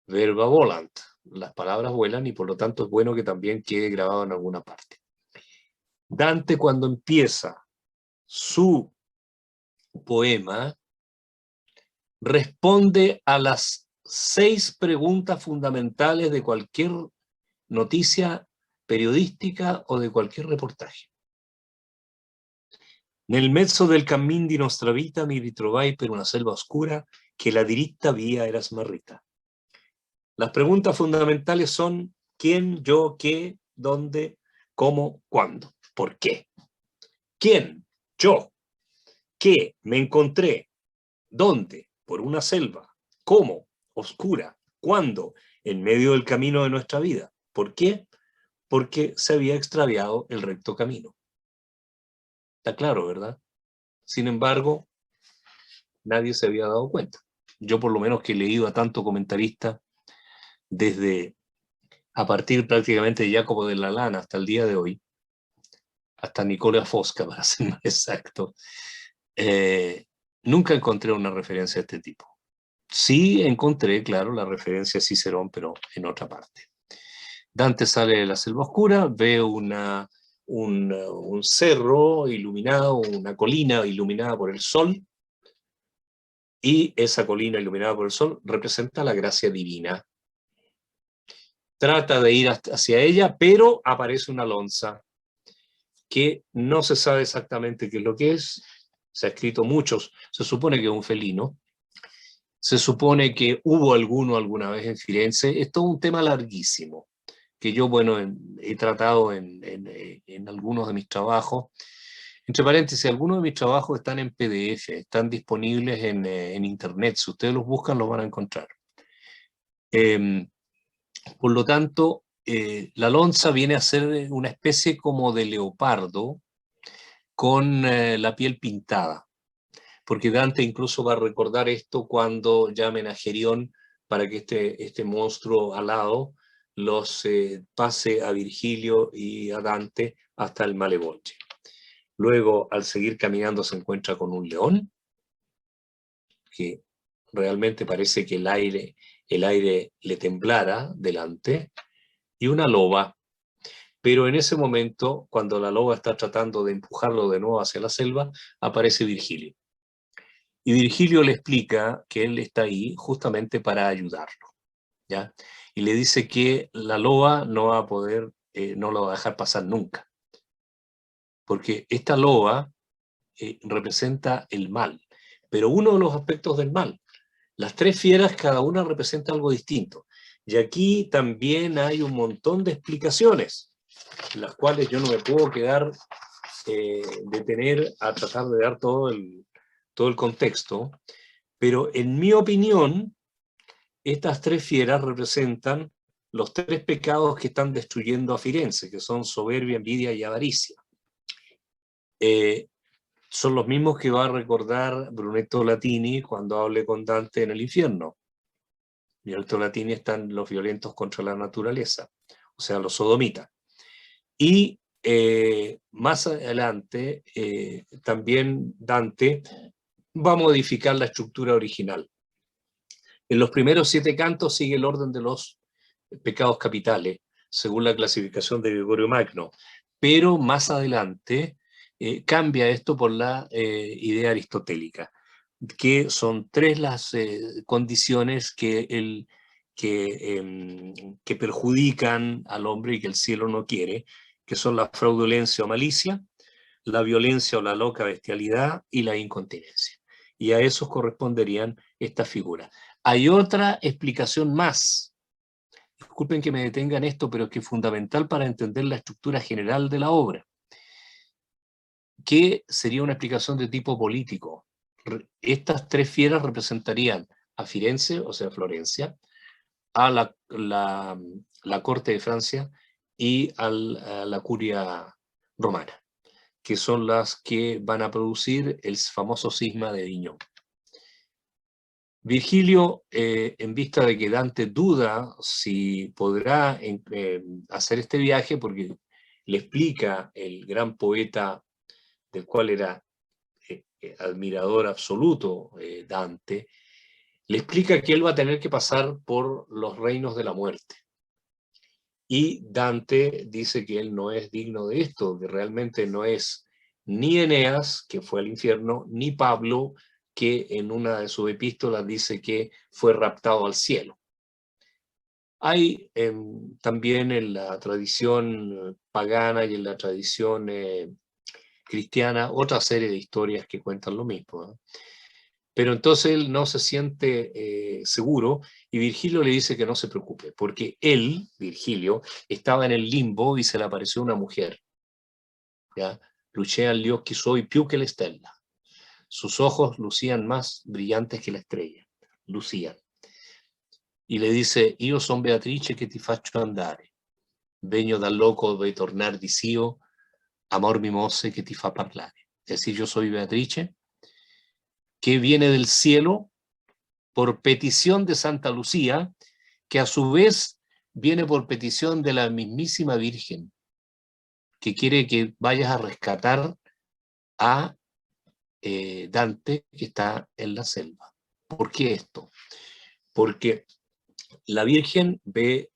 verba volant, las palabras vuelan y por lo tanto es bueno que también quede grabado en alguna parte. Dante, cuando empieza su poema, responde a las 6 preguntas fundamentales de cualquier noticia periodística o de cualquier reportaje. Nel mezzo del cammin di nostra vita mi ritrovai per una selva oscura que la diritta via era smarrita. Las preguntas fundamentales son quién, yo, qué, dónde, cómo, cuándo, por qué. ¿Quién? Yo. ¿Qué? Me encontré. ¿Dónde? Por una selva. ¿Cómo? Oscura. ¿Cuándo? En medio del camino de nuestra vida. ¿Por qué? Porque se había extraviado el recto camino. Está claro, ¿verdad? Sin embargo, nadie se había dado cuenta. Yo por lo menos que he leído a tanto comentarista desde a partir prácticamente de Jacopo della Lana hasta el día de hoy, hasta Nicola Fosca, para ser más exacto, nunca encontré una referencia de este tipo. Sí encontré, claro, la referencia a Cicerón, pero en otra parte. Dante sale de la selva oscura, ve un cerro iluminado, una colina iluminada por el sol, y esa colina iluminada por el sol representa la gracia divina. Trata de ir hacia ella, pero aparece una lonza que no se sabe exactamente qué es lo que es. Se ha escrito muchos, se supone que es un felino, se supone que hubo alguno alguna vez en Firenze. Es todo un tema larguísimo, que yo, bueno, he tratado en algunos de mis trabajos. Entre paréntesis, algunos de mis trabajos están en PDF, están disponibles en internet. Si ustedes los buscan, los van a encontrar. Por lo tanto, la lonza viene a ser una especie como de leopardo con la piel pintada, porque Dante incluso va a recordar esto cuando llamen a Gerión para que este monstruo alado los pase a Virgilio y a Dante hasta el Malebolge. Luego, al seguir caminando, se encuentra con un león, que realmente parece que el aire le temblara delante, y una loba. Pero en ese momento, cuando la loba está tratando de empujarlo de nuevo hacia la selva, aparece Virgilio. Y Virgilio le explica que él está ahí justamente para ayudarlo, ¿ya? Y le dice que la loba no va a poder, no lo va a dejar pasar nunca. Porque esta loba representa el mal. Pero uno de los aspectos del mal, las 3 fieras, cada una representa algo distinto. Y aquí también hay un montón de explicaciones, las cuales yo no me puedo quedar detener a tratar de dar todo el contexto, pero en mi opinión, estas 3 fieras representan los 3 pecados que están destruyendo a Firenze, que son soberbia, envidia y avaricia. Son los mismos que va a recordar Brunetto Latini cuando hable con Dante en el infierno. Brunetto Latini están los violentos contra la naturaleza, o sea, los sodomitas. Y más adelante, también Dante va a modificar la estructura original. En los primeros 7 cantos sigue el orden de los pecados capitales, según la clasificación de Gregorio Magno, pero más adelante cambia esto por la idea aristotélica, que son 3 las condiciones que perjudican al hombre y que el cielo no quiere, que son la fraudulencia o malicia, la violencia o la loca bestialidad y la incontinencia. Y a esos corresponderían estas figuras. Hay otra explicación más. Disculpen que me detenga en esto, pero que es fundamental para entender la estructura general de la obra, que sería una explicación de tipo político. Estas 3 fieras representarían a Firenze, o sea, Florencia, a la corte de Francia y a la curia romana, que son las que van a producir el famoso cisma de Aviñón. Virgilio, en vista de que Dante duda si podrá hacer este viaje, porque le explica el gran poeta del cual era admirador absoluto Dante, le explica que él va a tener que pasar por los reinos de la muerte. y Dante dice que él no es digno de esto, que realmente no es ni Eneas, que fue al infierno, ni Pablo, que en una de sus epístolas dice que fue raptado al cielo. Hay también en la tradición pagana y en la tradición cristiana otra serie de historias que cuentan lo mismo, ¿no? Pero entonces él no se siente seguro y Virgilio le dice que no se preocupe, porque él, Virgilio, estaba en el limbo y se le apareció una mujer, ¿ya? Lucea gli occhi suoi più che le stella. Sus ojos lucían más brillantes que la estrella, lucían. Y le dice, io son Beatrice che ti faccio andare, vegno dal loco dove tornar di Sio, amor mi mosse che ti fa parlare. Es decir, yo soy Beatrice, que viene del cielo por petición de Santa Lucía, que a su vez viene por petición de la mismísima Virgen, que quiere que vayas a rescatar a Dante, que está en la selva. ¿Por qué esto? Porque la Virgen ve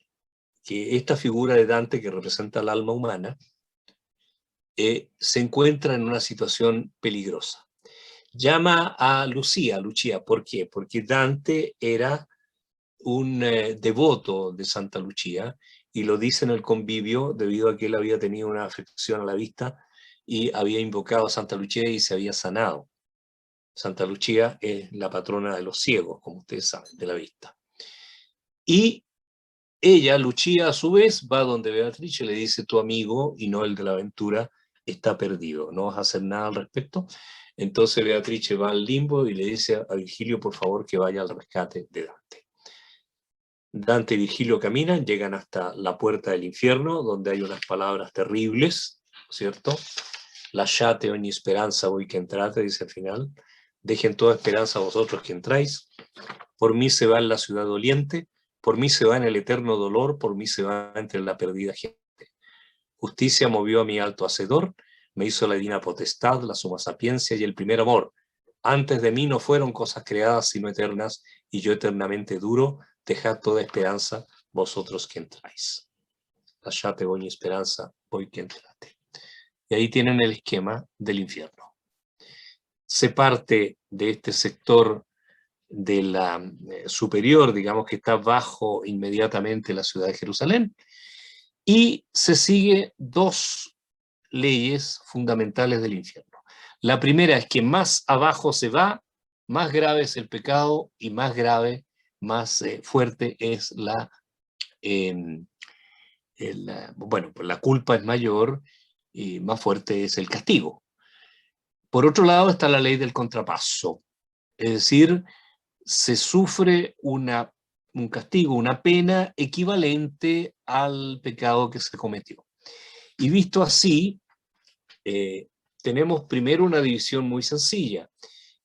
que esta figura de Dante, que representa el alma humana, se encuentra en una situación peligrosa. Llama a Lucía, ¿por qué? Porque Dante era un devoto de Santa Lucía, y lo dice en el convivio debido a que él había tenido una afección a la vista y había invocado a Santa Lucía y se había sanado. Santa Lucía es la patrona de los ciegos, como ustedes saben, de la vista. Y ella, Lucía, a su vez, va donde Beatrice, le dice, tu amigo, y no el de la aventura, está perdido, no vas a hacer nada al respecto. Entonces Beatrice va al limbo y le dice a Virgilio, por favor, que vaya al rescate de Dante. Dante y Virgilio caminan, llegan hasta la puerta del infierno, donde hay unas palabras terribles, ¿cierto? Lasciate ogni speranza voi que entrate, dice al final. Dejen toda esperanza a vosotros que entráis. Por mí se va en la ciudad doliente, por mí se va en el eterno dolor, por mí se va entre la perdida gente. Justicia movió a mi alto hacedor, me hizo la divina potestad, la suma sapiencia y el primer amor. Antes de mí no fueron cosas creadas sino eternas, y yo eternamente duro. Dejad toda esperanza, vosotros que entráis. Lasciate ogni speranza, voi que entrate. Y ahí tienen el esquema del infierno. Se parte de este sector de la superior, digamos que está bajo inmediatamente la ciudad de Jerusalén, y se sigue dos leyes fundamentales del infierno. La primera es que más abajo se va, más grave es el pecado y más grave, más fuerte es bueno, pues la culpa es mayor y más fuerte es el castigo. Por otro lado está la ley del contrapaso, es decir, se sufre un castigo, una pena equivalente al pecado que se cometió. Y visto así, tenemos primero una división muy sencilla,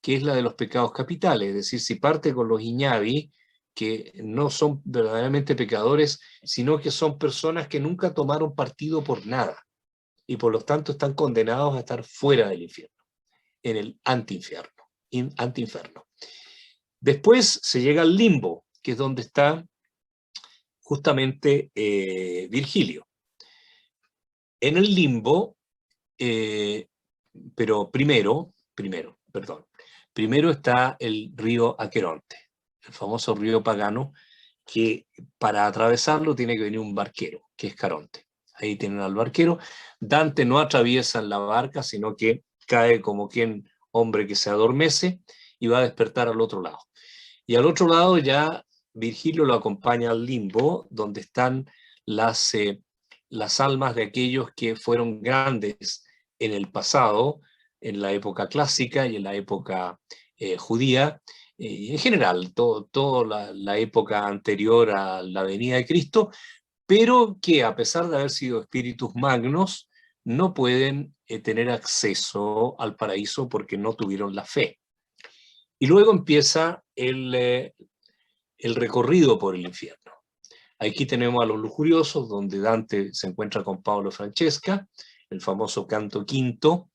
que es la de los pecados capitales, es decir, si parte con los iñavi, que no son verdaderamente pecadores, sino que son personas que nunca tomaron partido por nada, y por lo tanto están condenados a estar fuera del infierno, en el antiinferno. Después se llega al limbo, que es donde está justamente Virgilio. En el limbo, pero primero está el río Aqueronte, el famoso río pagano, que para atravesarlo tiene que venir un barquero, que es Caronte. Ahí tienen al barquero. Dante no atraviesa en la barca, sino que cae como quien hombre que se adormece y va a despertar al otro lado. Y al otro lado ya Virgilio lo acompaña al limbo, donde están las almas de aquellos que fueron grandes en el pasado, en la época clásica y en la época judía, y en general, toda la época anterior a la venida de Cristo, pero que a pesar de haber sido espíritus magnos, no pueden tener acceso al paraíso porque no tuvieron la fe. Y luego empieza el recorrido por el infierno. Aquí tenemos a los lujuriosos, donde Dante se encuentra con Paolo y Francesca, el famoso canto quinto,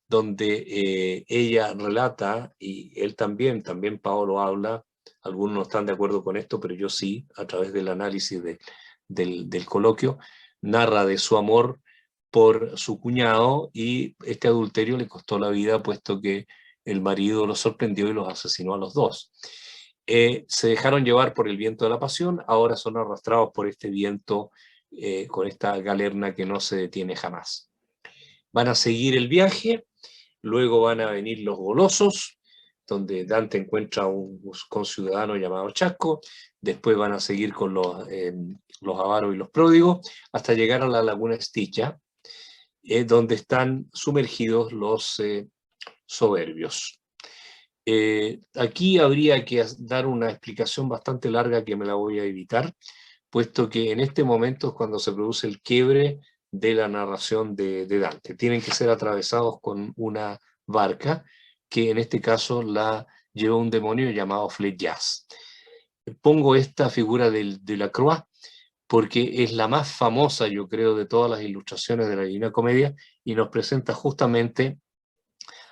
donde ella relata, y él también Paolo habla algunos no están de acuerdo con esto, pero yo sí, a través del análisis del coloquio, narra de su amor por su cuñado, y este adulterio le costó la vida, puesto que el marido los sorprendió y los asesinó a los dos. Se dejaron llevar por el viento de la pasión, ahora son arrastrados por este viento, con esta galerna que no se detiene jamás. Van a seguir el viaje, luego van a venir los golosos, donde Dante encuentra a un conciudadano llamado Chasco, después van a seguir con los avaros y los pródigos, hasta llegar a la laguna Estigia, donde están sumergidos los soberbios. Aquí habría que dar una explicación bastante larga que me la voy a evitar, puesto que en este momento es cuando se produce el quiebre de la narración de Dante. Tienen que ser atravesados con una barca, que en este caso la lleva un demonio llamado Flégias. Pongo esta figura de la Croix porque es la más famosa, yo creo, de todas las ilustraciones de la Divina Comedia, y nos presenta justamente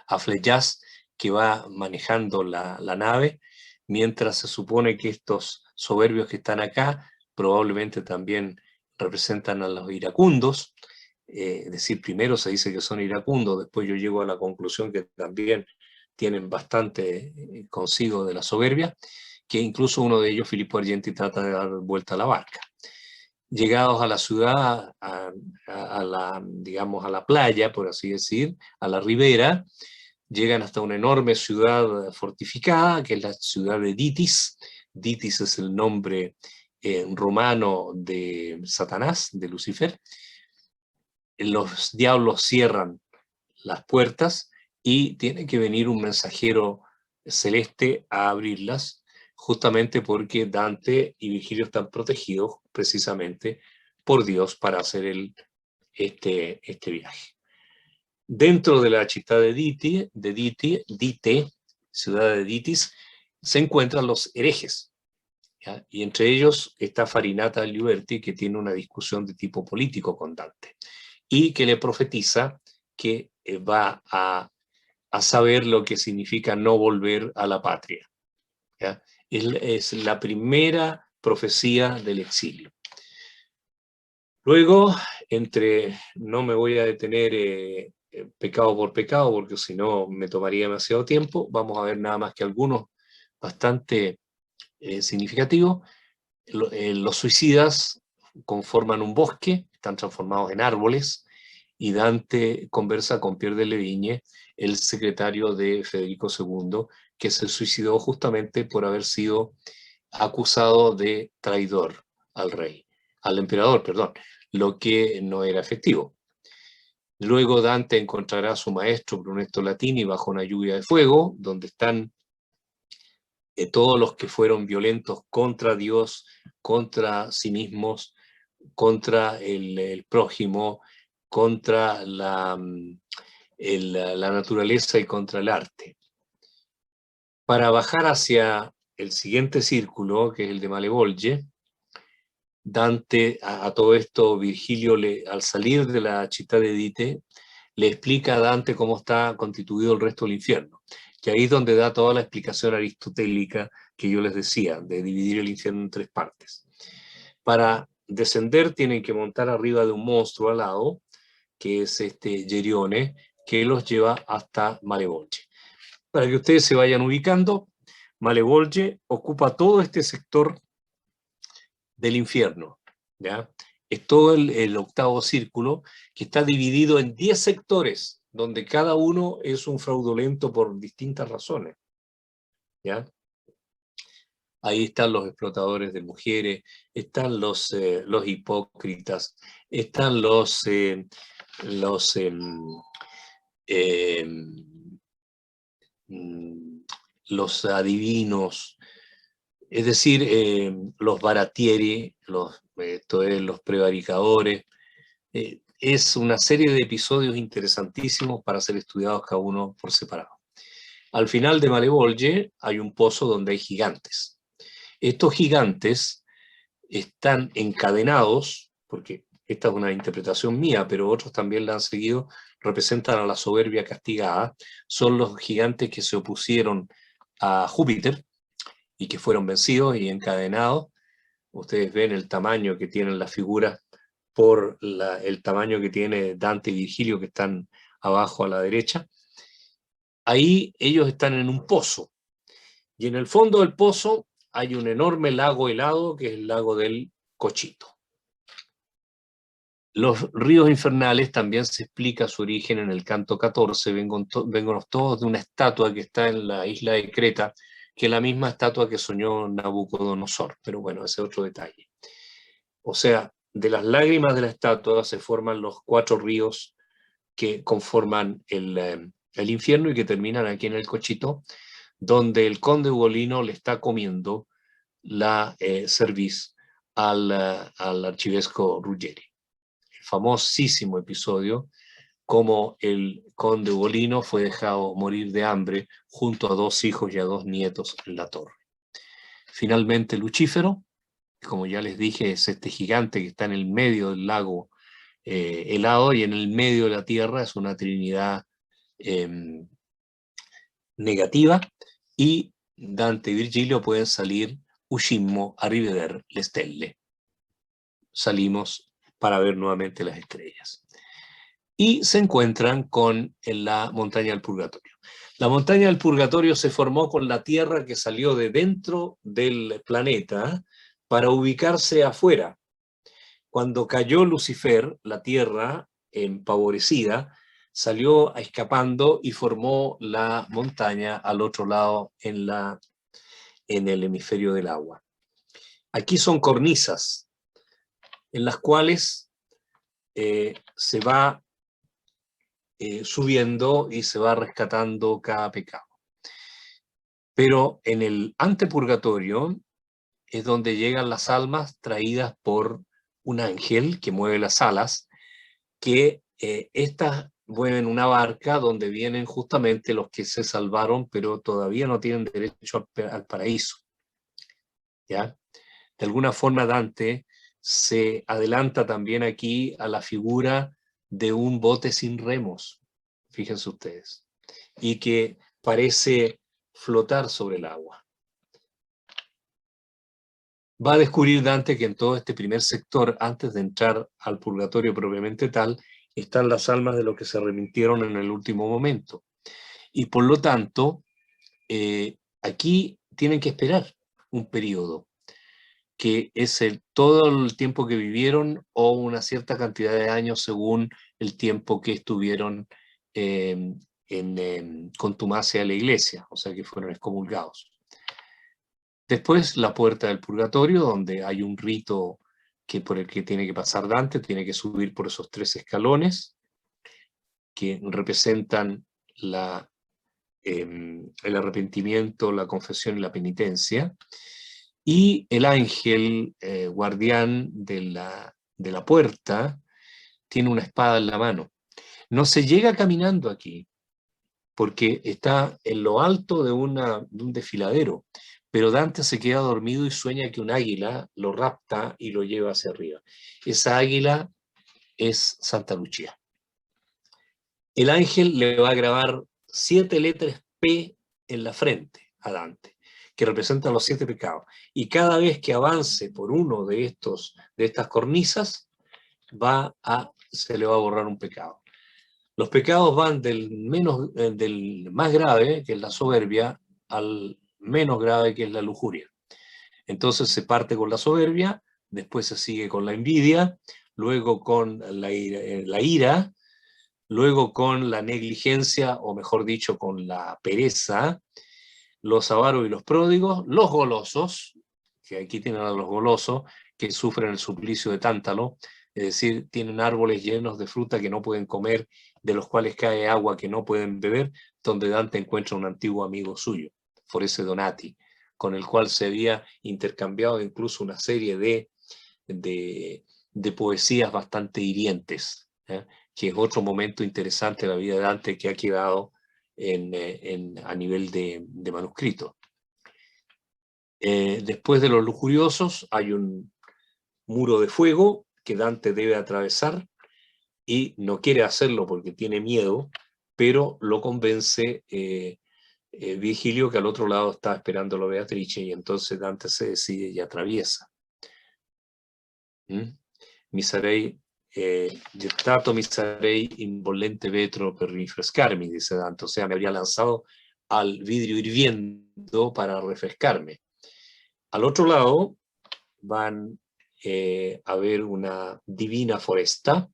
a Flégias, que va manejando la nave, mientras se supone que estos soberbios que están acá probablemente también representan a los iracundos. Es decir, primero se dice que son iracundos, después yo llego a la conclusión que también tienen bastante consigo de la soberbia, que incluso uno de ellos, Filippo Argenti, trata de dar vuelta a la barca. Llegados a la ciudad, digamos a la playa, por así decir, a la ribera, llegan hasta una enorme ciudad fortificada, que es la ciudad de Ditis. Ditis es el nombre romano de Satanás, de Lucifer. Los diablos cierran las puertas y tiene que venir un mensajero celeste a abrirlas, justamente porque Dante y Virgilio están protegidos precisamente por Dios para hacer este viaje. Dentro de la ciudad de Dite, ciudad de Ditis, se encuentran los herejes, ¿ya? Y entre ellos está Farinata Liuberti, que tiene una discusión de tipo político con Dante, y que le profetiza que va a saber lo que significa no volver a la patria, ¿ya? Es la primera profecía del exilio. Luego, no me voy a detener pecado por pecado, porque si no me tomaría demasiado tiempo. Vamos a ver nada más que algunos bastante significativos. Los suicidas conforman un bosque, están transformados en árboles, y Dante conversa con Pierre de Levigne, el secretario de Federico II, que se suicidó justamente por haber sido acusado de traidor al emperador, perdón, lo que no era efectivo. Luego Dante encontrará a su maestro Brunetto Latini bajo una lluvia de fuego, donde están todos los que fueron violentos contra Dios, contra sí mismos, contra el prójimo, contra la naturaleza y contra el arte. Para bajar hacia el siguiente círculo, que es el de Malevolge, Dante, a todo esto, Virgilio, al salir de la città de Dite, le explica a Dante cómo está constituido el resto del infierno, que ahí es donde da toda la explicación aristotélica que yo les decía, de dividir el infierno en 3 partes. Para descender tienen que montar arriba de un monstruo alado, que es Gerione, que los lleva hasta Malevolge. Para que ustedes se vayan ubicando, Malevolge ocupa todo este sector del infierno, ¿ya? Es todo el octavo círculo, que está dividido en 10 sectores, donde cada uno es un fraudulento por distintas razones, ¿ya? Ahí están los explotadores de mujeres, están los hipócritas, están los adivinos, es decir, los baratieri, los prevaricadores. Es una serie de episodios interesantísimos para ser estudiados cada uno por separado. Al final de Malevolge hay un pozo donde hay gigantes. Estos gigantes están encadenados, porque esta es una interpretación mía, pero otros también la han seguido, representan a la soberbia castigada. Son los gigantes que se opusieron a Júpiter y que fueron vencidos y encadenados. Ustedes ven el tamaño que tienen las figuras por el tamaño que tiene Dante y Virgilio, que están abajo a la derecha. Ahí ellos están en un pozo, y en el fondo del pozo hay un enorme lago helado, que es el lago del Cochito. Los ríos infernales también se explica su origen en el canto 14, véngonos todos de una estatua que está en la isla de Creta, que es la misma estatua que soñó Nabucodonosor, pero bueno, ese es otro detalle. O sea, de las lágrimas de la estatua se forman los 4 ríos que conforman el infierno y que terminan aquí en el Cochito, donde el conde Ugolino le está comiendo la cerviz al arcivescovo Ruggeri. El famosísimo episodio como el conde Ugolino fue dejado morir de hambre junto a 2 hijos y a 2 nietos en la torre. Finalmente Lucífero, como ya les dije, es este gigante que está en el medio del lago helado, y en el medio de la tierra es una trinidad negativa, y Dante y Virgilio pueden salir uscimmo a rivedere le stelle. Salimos para ver nuevamente las estrellas. Y se encuentran con la montaña del Purgatorio. La montaña del Purgatorio se formó con la Tierra que salió de dentro del planeta para ubicarse afuera. Cuando cayó Lucifer, la Tierra, empavorecida, salió escapando y formó la montaña al otro lado en el hemisferio del agua. Aquí son cornisas en las cuales se va subiendo y se va rescatando cada pecado. Pero en el antepurgatorio es donde llegan las almas traídas por un ángel que mueve las alas, que estas mueven una barca donde vienen justamente los que se salvaron, pero todavía no tienen derecho al paraíso. ¿Ya? De alguna forma Dante se adelanta también aquí a la figura de un bote sin remos, fíjense ustedes, y que parece flotar sobre el agua. Va a descubrir Dante que en todo este primer sector, antes de entrar al purgatorio propiamente tal, están las almas de los que se arrepintieron en el último momento. Y por lo tanto, aquí tienen que esperar un periodo, que es todo el tiempo que vivieron o una cierta cantidad de años según el tiempo que estuvieron en contumacia de la iglesia, o sea que fueron excomulgados. Después la puerta del purgatorio, donde hay un rito por el que tiene que pasar Dante, tiene que subir por esos 3 escalones que representan el arrepentimiento, la confesión y la penitencia. Y el ángel guardián de la puerta tiene una espada en la mano. No se llega caminando aquí, porque está en lo alto de un desfiladero, pero Dante se queda dormido y sueña que un águila lo rapta y lo lleva hacia arriba. Esa águila es Santa Lucía. El ángel le va a grabar 7 letras P en la frente a Dante, que representan los 7 pecados. Y cada vez que avance por uno de estas cornisas, se le va a borrar un pecado. Los pecados van del más grave, que es la soberbia, al menos grave, que es la lujuria. Entonces se parte con la soberbia, después se sigue con la envidia, luego con la ira, luego con la negligencia, o mejor dicho, con la pereza, los avaros y los pródigos, los golosos, que aquí tienen a los golosos, que sufren el suplicio de Tántalo, es decir, tienen árboles llenos de fruta que no pueden comer, de los cuales cae agua que no pueden beber, donde Dante encuentra un antiguo amigo suyo, Forese Donati, con el cual se había intercambiado incluso una serie de poesías bastante hirientes, que es otro momento interesante de la vida de Dante que ha quedado a nivel de manuscrito. Después de los lujuriosos hay un muro de fuego que Dante debe atravesar y no quiere hacerlo porque tiene miedo, pero lo convence Virgilio, que al otro lado está esperándolo Beatrice, y entonces Dante se decide y atraviesa. Mi sarei, gettato mi sarei in bollente vetro per rinfrescarmi, dice Dante, o sea, me habría lanzado al vidrio hirviendo para refrescarme. Al otro lado van a ver una divina foresta,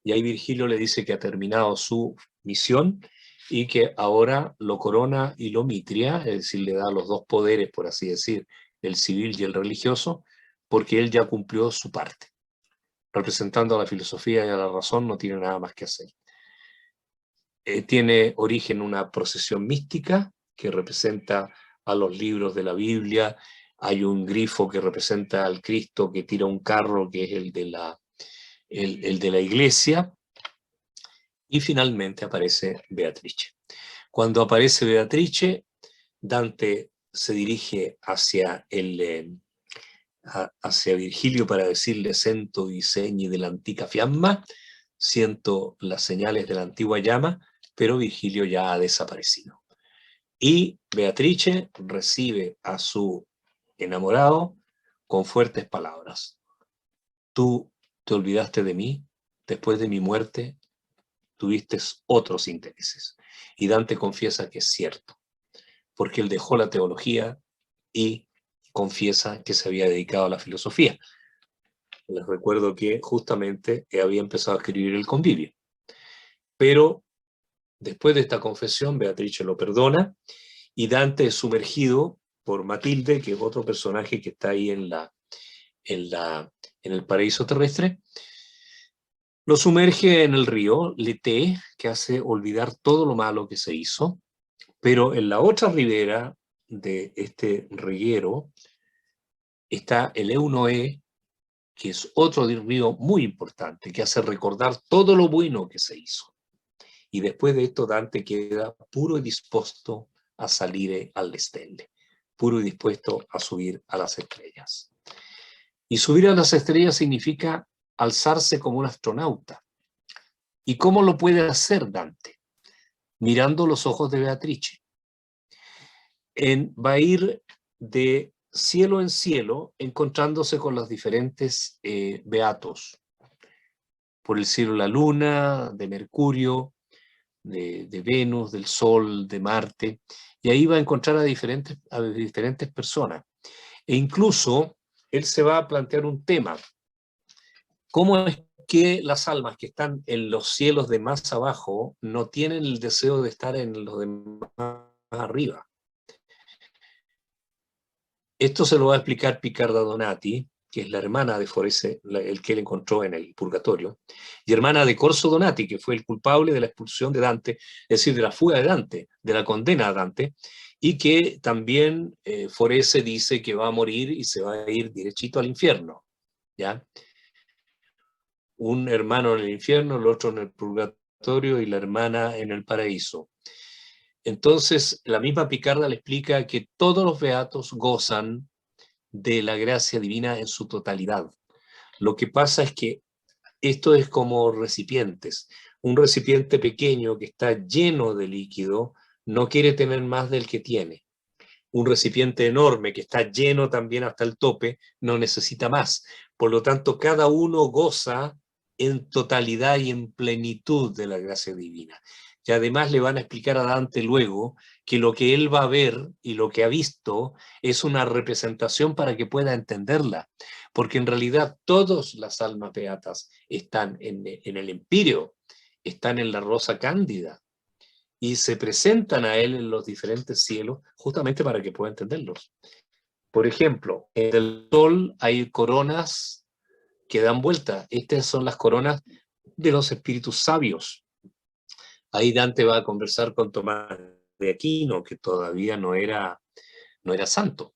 y ahí Virgilio le dice que ha terminado su misión y que ahora lo corona y lo mitria, es decir, le da los dos poderes, por así decir, el civil y el religioso, porque él ya cumplió su parte. Representando a la filosofía y a la razón, no tiene nada más que hacer. Tiene origen una procesión mística que representa a los libros de la Biblia. Hay un grifo que representa al Cristo que tira un carro, que es el de la iglesia. Y finalmente aparece Beatrice. Cuando aparece Beatrice, Dante se dirige hacia Virgilio para decirle: sento i segni dell'antica fiamma, siento las señales de la antigua llama, pero Virgilio ya ha desaparecido. Y Beatrice recibe a su enamorado con fuertes palabras. Tú te olvidaste de mí, después de mi muerte tuviste otros intereses. Y Dante confiesa que es cierto, porque él dejó la teología y confiesa que se había dedicado a la filosofía. Les recuerdo que justamente había empezado a escribir el Convivio. Pero después de esta confesión, Beatrice lo perdona y Dante es sumergido por Matilde, que es otro personaje que está ahí en el paraíso terrestre. Lo sumerge en el río Lethe, que hace olvidar todo lo malo que se hizo, pero en la otra ribera de este reguero está el Eunoé, que es otro río muy importante, que hace recordar todo lo bueno que se hizo. Y después de esto Dante queda puro y dispuesto a salir al stelle, puro y dispuesto a subir a las estrellas. Y subir a las estrellas significa alzarse como un astronauta. ¿Y cómo lo puede hacer Dante? Mirando los ojos de Beatrice. Va a ir de cielo en cielo, encontrándose con los diferentes beatos. Por el cielo la luna, de Mercurio, de Venus, del Sol, de Marte, y ahí va a encontrar a diferentes personas. E incluso él se va a plantear un tema. ¿Cómo es que las almas que están en los cielos de más abajo no tienen el deseo de estar en los de más arriba? Esto se lo va a explicar Picarda Donati, que es la hermana de Forese, el que él encontró en el purgatorio, y hermana de Corso Donati, que fue el culpable de la expulsión de Dante, es decir, de la fuga de Dante, de la condena a Dante, y que también Forese dice que va a morir y se va a ir derechito al infierno, ¿ya? Un hermano en el infierno, el otro en el purgatorio y la hermana en el paraíso. Entonces, la misma Picarda le explica que todos los beatos gozan de la gracia divina en su totalidad. Lo que pasa es que esto es como recipientes. Un recipiente pequeño que está lleno de líquido no quiere tener más del que tiene. Un recipiente enorme que está lleno también hasta el tope no necesita más. Por lo tanto, cada uno goza en totalidad y en plenitud de la gracia divina. Y además le van a explicar a Dante luego que lo que él va a ver y lo que ha visto es una representación para que pueda entenderla, porque en realidad todas las almas beatas están en el Empíreo, están en la Rosa Cándida, y se presentan a él en los diferentes cielos justamente para que pueda entenderlos. Por ejemplo, en el Sol hay coronas que dan vuelta. Estas son las coronas de los espíritus sabios. Ahí Dante va a conversar con Tomás de Aquino, que todavía no era santo.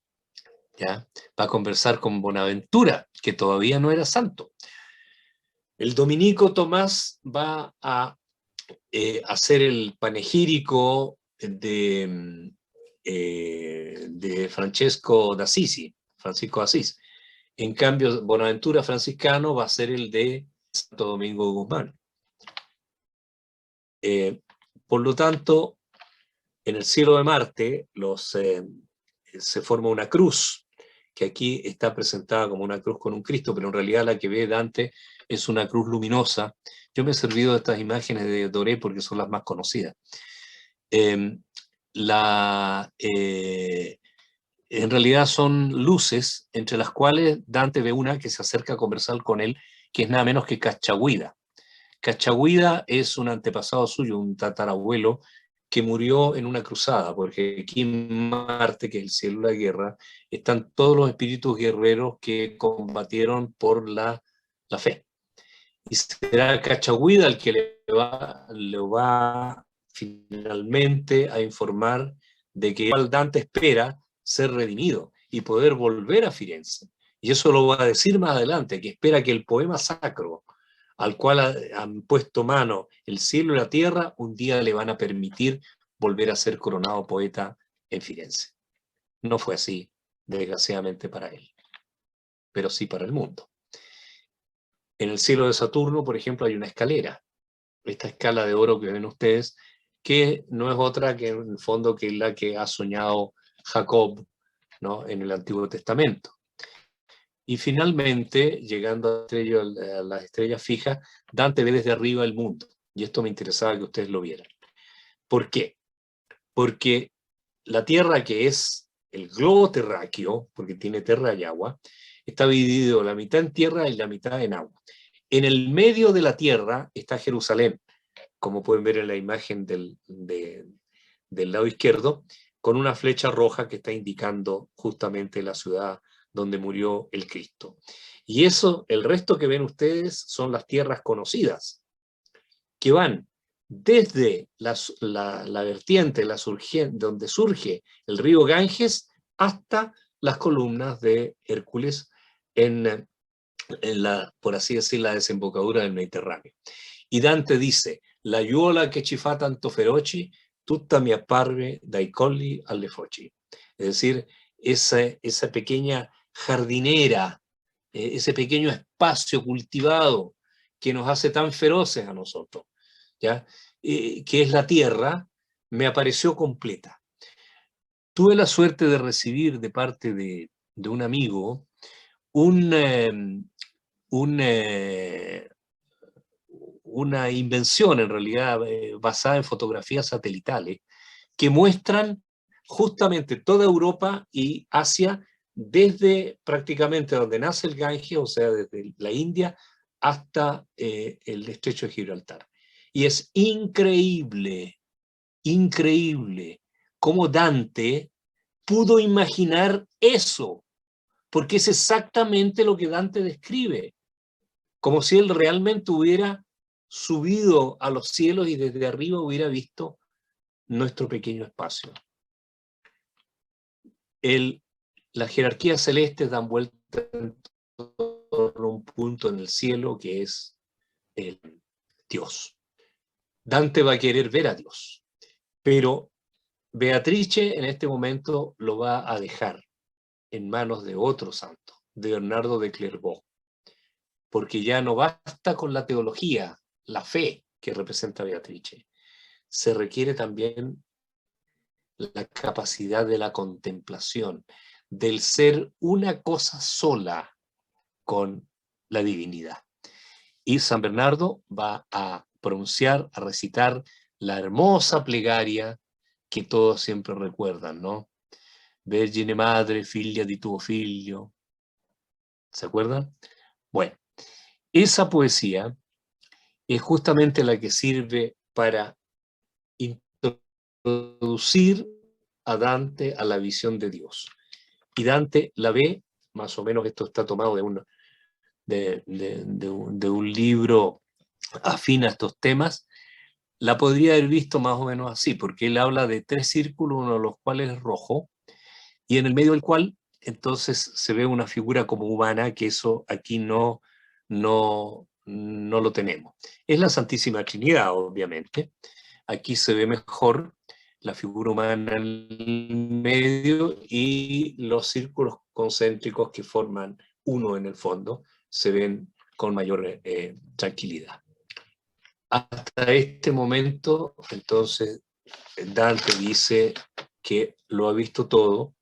¿Ya? Va a conversar con Bonaventura, que todavía no era santo. El dominico Tomás va a hacer el panegírico de Francisco de Asís. En cambio, Bonaventura franciscano va a ser el de Santo Domingo de Guzmán. Por lo tanto, En el cielo de Marte se forma una cruz, que aquí está presentada como una cruz con un Cristo, pero en realidad la que ve Dante es una cruz luminosa. Yo me he servido de estas imágenes de Doré porque son las más conocidas. En realidad son luces entre las cuales Dante ve una que se acerca a conversar con él, que es nada menos que Cachagüida. Cachagüida es un antepasado suyo, un tatarabuelo, que murió en una cruzada, porque aquí en Marte, que es el cielo de la guerra, están todos los espíritus guerreros que combatieron por la fe. Y será Cachagüida el que le va finalmente a informar de que Dante espera ser redimido y poder volver a Firenze. Y eso lo va a decir más adelante, que espera que el poema sacro al cual han puesto mano el cielo y la tierra, un día le van a permitir volver a ser coronado poeta en Firenze. No fue así, desgraciadamente para él, pero sí para el mundo. En el cielo de Saturno, por ejemplo, hay una escalera, esta escala de oro que ven ustedes, que no es otra que en el fondo que la que ha soñado Jacob, ¿no?, en el Antiguo Testamento. Y finalmente, llegando a las estrellas fijas, Dante ve desde arriba el mundo. Y esto me interesaba que ustedes lo vieran. ¿Por qué? Porque la Tierra, que es el globo terráqueo, porque tiene tierra y agua, está dividido la mitad en tierra y la mitad en agua. En el medio de la Tierra está Jerusalén, como pueden ver en la imagen del lado izquierdo, con una flecha roja que está indicando justamente la ciudad donde murió el Cristo. Y eso, el resto que ven ustedes son las tierras conocidas, que van desde la vertiente, donde surge el río Ganges, hasta las columnas de Hércules en por así decir, la desembocadura del Mediterráneo. Y Dante dice, la iuola che ci fa tanto feroci, tutta mi apparve dai colli alle foci. Es decir, esa pequeña jardinera, ese pequeño espacio cultivado que nos hace tan feroces a nosotros, ¿ya? Que es la tierra, me apareció completa. Tuve la suerte de recibir de parte de un amigo una invención en realidad basada en fotografías satelitales que muestran justamente toda Europa y Asia desde prácticamente donde nace el Ganges, o sea, desde la India hasta el estrecho de Gibraltar. Y es increíble, increíble cómo Dante pudo imaginar eso, porque es exactamente lo que Dante describe, como si él realmente hubiera subido a los cielos y desde arriba hubiera visto nuestro pequeño espacio. Las jerarquías celestes dan vuelta en torno a un punto en el cielo que es el Dios. Dante va a querer ver a Dios, pero Beatrice en este momento lo va a dejar en manos de otro santo, de Bernardo de Clairvaux, porque ya no basta con la teología, la fe que representa Beatrice. Se requiere también la capacidad de la contemplación, del ser una cosa sola con la divinidad. Y San Bernardo va a pronunciar, a recitar la hermosa plegaria que todos siempre recuerdan, ¿no? Vergine Madre, figlia di tuo figlio. ¿Se acuerdan? Bueno, esa poesía es justamente la que sirve para introducir a Dante a la visión de Dios. Y Dante la ve, más o menos esto está tomado de un libro afín a estos temas, la podría haber visto más o menos así, porque él habla de 3 círculos, uno de los cuales es rojo, y en el medio del cual entonces se ve una figura como humana, que eso aquí no lo tenemos. Es la Santísima Trinidad, obviamente. Aquí se ve mejor la figura humana en el medio y los círculos concéntricos que forman uno en el fondo se ven con mayor tranquilidad. Hasta este momento, entonces, Dante dice que lo ha visto todo